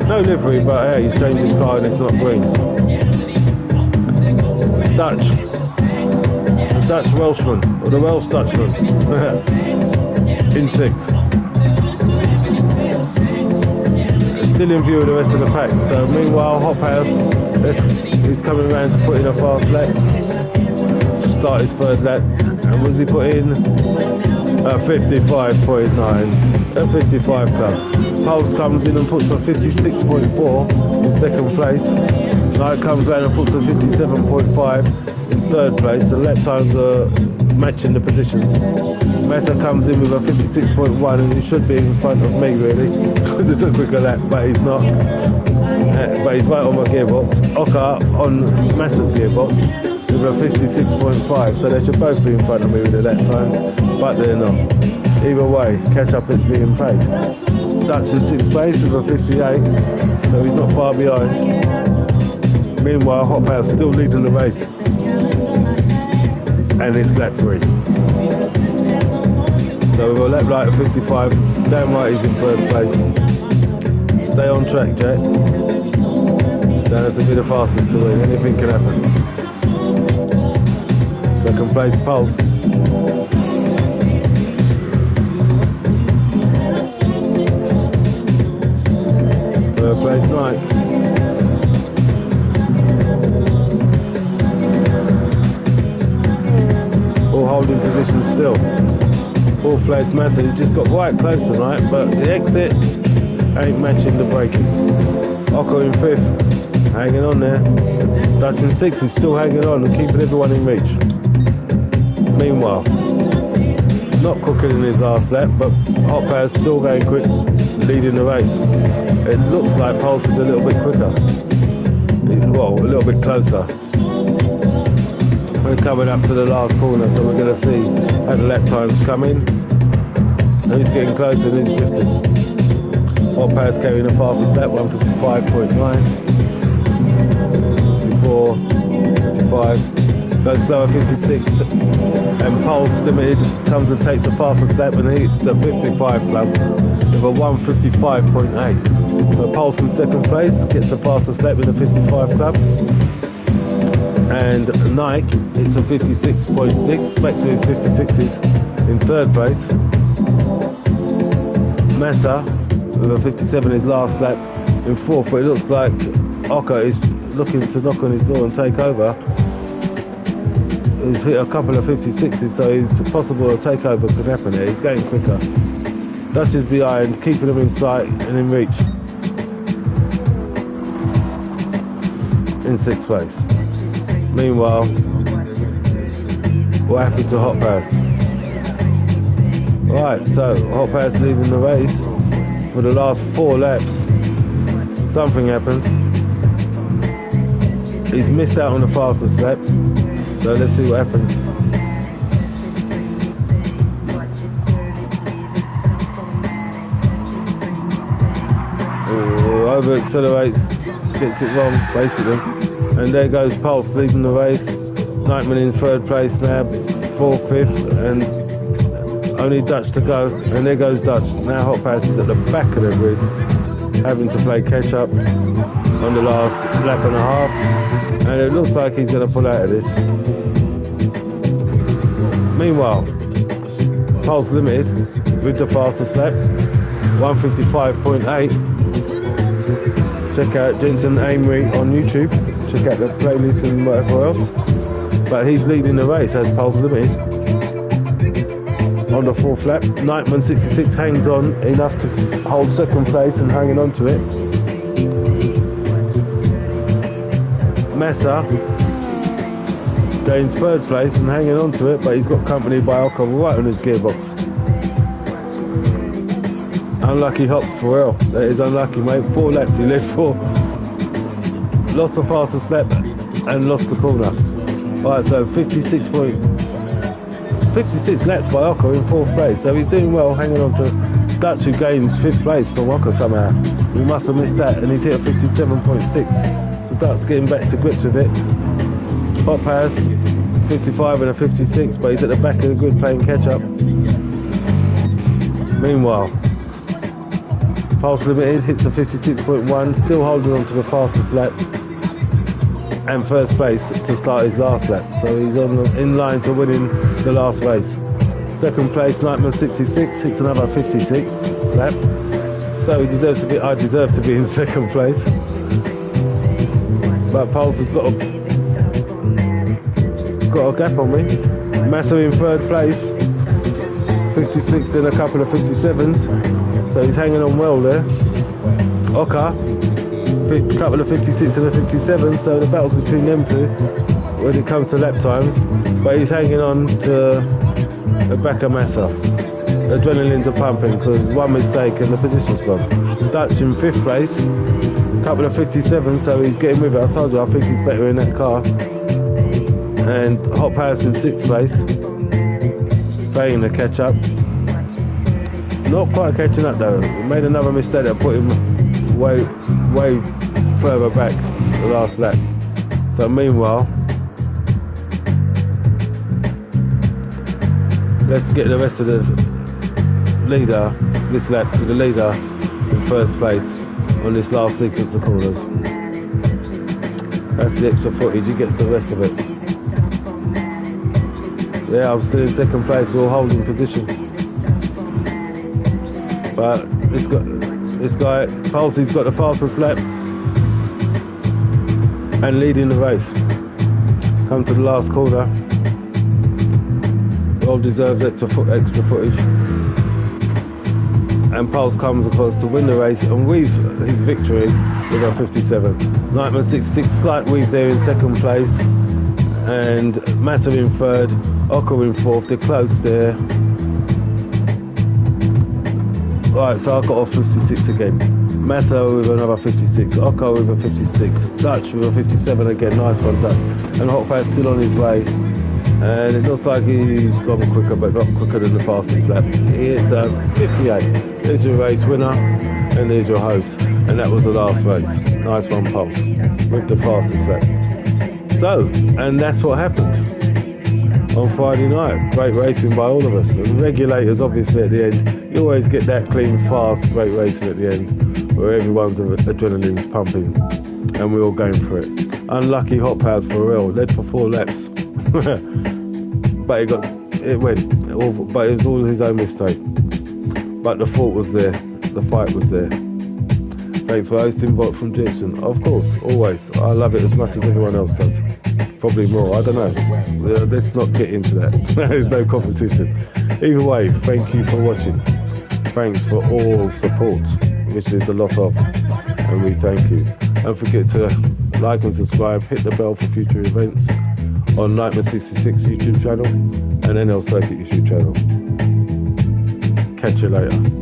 No livery, but hey, he's changed his car and it's not green. Dutch. The Dutch Welshman, or the Welsh Dutchman. In 6th. Still in view of the rest of the pack. So meanwhile, Hop House, he's coming around to put in a fast lap. Start his 3rd lap. And what does he put in? 55.9. At 55 club. Pulse comes in and puts a 56.4 in 2nd place. Knight comes around and puts a 57.5 in 3rd place. The lap times are matching the positions. Massa comes in with a 56.1 and he should be in front of me really, because it's a quicker lap, but he's not. But he's right on my gearbox. Oka on Massa's gearbox with a 56.5, so they should both be in front of me with the lap time, but they're not. Either way, catch up is being paid. Dutch in 6th place with a 58, so he's not far behind. Meanwhile, Hop House still leading the race. And it's lap 3. So we've got a lap light of 55, damn right he's in 3rd place. Stay on track, Jack. Don't have to be the fastest to win, anything can happen. 2nd place, Pulse. 3rd place, Knight. Holding position still. 4th place Massa, he just got quite close tonight, but the exit ain't matching the braking. Occo in 5th, hanging on there. Dutch in 6th, he's still hanging on and keeping everyone in reach. Meanwhile, not cooking in his last lap, but Hop House still going quick, leading the race. It looks like Pulse is a little bit quicker. Well, a little bit closer. We're coming up to the last corner, so we're going to see how the lap times come in. Who's getting closer and who's drifting. Hop House carrying the fastest lap, 155.9. 54, 55, goes slower, 56. And Pulse Limited comes and takes the fastest lap and hits the 55 club with a 155.8. So Pulse in 2nd place gets the fastest lap in the 55 club. And Nike, it's a 56.6, back to his 56s in 3rd place. Massa with a 57 his last lap in 4th, but it looks like Oka is looking to knock on his door and take over. He's hit a couple of 56s, so it's possible a takeover could happen here. He's getting quicker. Dutch is behind, keeping him in sight and in reach. In 6th place. Meanwhile, what happened to Hop House? Right, so Hop House leading the race for the last 4 laps. Something happened. He's missed out on the fastest lap, so let's see what happens. Over accelerates, gets it wrong basically. And there goes Pulse leading the race. Nightman in 3rd place now, 4th, 5th, and only Dutch to go. And there goes Dutch. Now Hop House is at the back of the grid, having to play catch up on the last lap and a half. And it looks like he's going to pull out of this. Meanwhile, Pulse Limited with the fastest lap, 155.8. Check out Jensen Amery on YouTube. Check out the playlist and whatever else. But he's leading the race as Pulse Limited. On the 4th lap, Nightman 66 hangs on enough to hold 2nd place and hanging on to it. Massa gains 3rd place and hanging on to it, but he's got company by Oka right on his gearbox. Unlucky Hop for real. That is unlucky, mate. 4 laps he left 4. Lost the fastest lap and lost the corner. Alright, so 56 laps by Oka in 4th place. So he's doing well, hanging on to Dutch, who gains 5th place from Oka somehow. We must have missed that, and he's hit a 57.6. starts getting back to grips with it. Hot pass, 55 and a 56, but he's at the back of the grid playing catch up. Meanwhile, Pulse Limited hits a 56.1, still holding on to the fastest lap and first place to start his last lap. So he's in line to winning the last race. Second place, Nightman 66 hits another 56 lap. So he deserves to be. I deserve to be in second place. But Pulse has got a gap on me. Massa in third place, 56 and a couple of 57s. So he's hanging on well there. Oka, a couple of 56 and a 57, so the battle's between them two when it comes to lap times. But he's hanging on to the back of Massa. Adrenaline's are pumping because one mistake and the position's gone. Dutch in fifth place, a couple of 57s, so he's getting with it. I told you, I think he's better in that car. And Hot Pass in sixth place, playing the catch up. Not quite catching up though. He made another mistake that put him way further back the last lap. So meanwhile, let's get the rest of the leader, this lap to the leader in first place on this last sequence of corners. That's the extra footage, he gets the rest of it. Yeah, I'm still in second place, we're all holding position. But this guy, Pulsey's got the fastest lap and leading the race. Come to the last corner. Well deserved extra footage. And Pulse comes across to win the race and weaves his victory with a 57. Nightman 66, slight weave there in second place. And Massa in third, Oka in fourth, they're close there. Right, so I got off 56 again. Massa with another 56, Oka with a 56, Dutch with a 57 again, nice one Dutch. And Hot Pass still on his way. And it looks like he's gone quicker, but not quicker than the fastest lap. It's 58. There's your race winner, and there's your host. And that was the last race. Nice one, Pulse, with the fastest lap. So, and that's what happened on Friday night. Great racing by all of us. And regulators, obviously, at the end. You always get that clean, fast, great racing at the end, where everyone's adrenaline's pumping, and we're all going for it. Unlucky Hot Pass for real. Led for 4 laps. But it went, but it was all his own mistake. But the fault was there, the fight was there. Thanks for hosting, Bot from Jensen. Of course, always. I love it as much as everyone else does. Probably more, I don't know. Let's not get into that. There's no competition. Either way, thank you for watching. Thanks for all support, which is a lot of, and we thank you. Don't forget to like and subscribe, hit the bell for future events on Nightman 66 YouTube channel and n-lcircuit YouTube channel. Catch you later.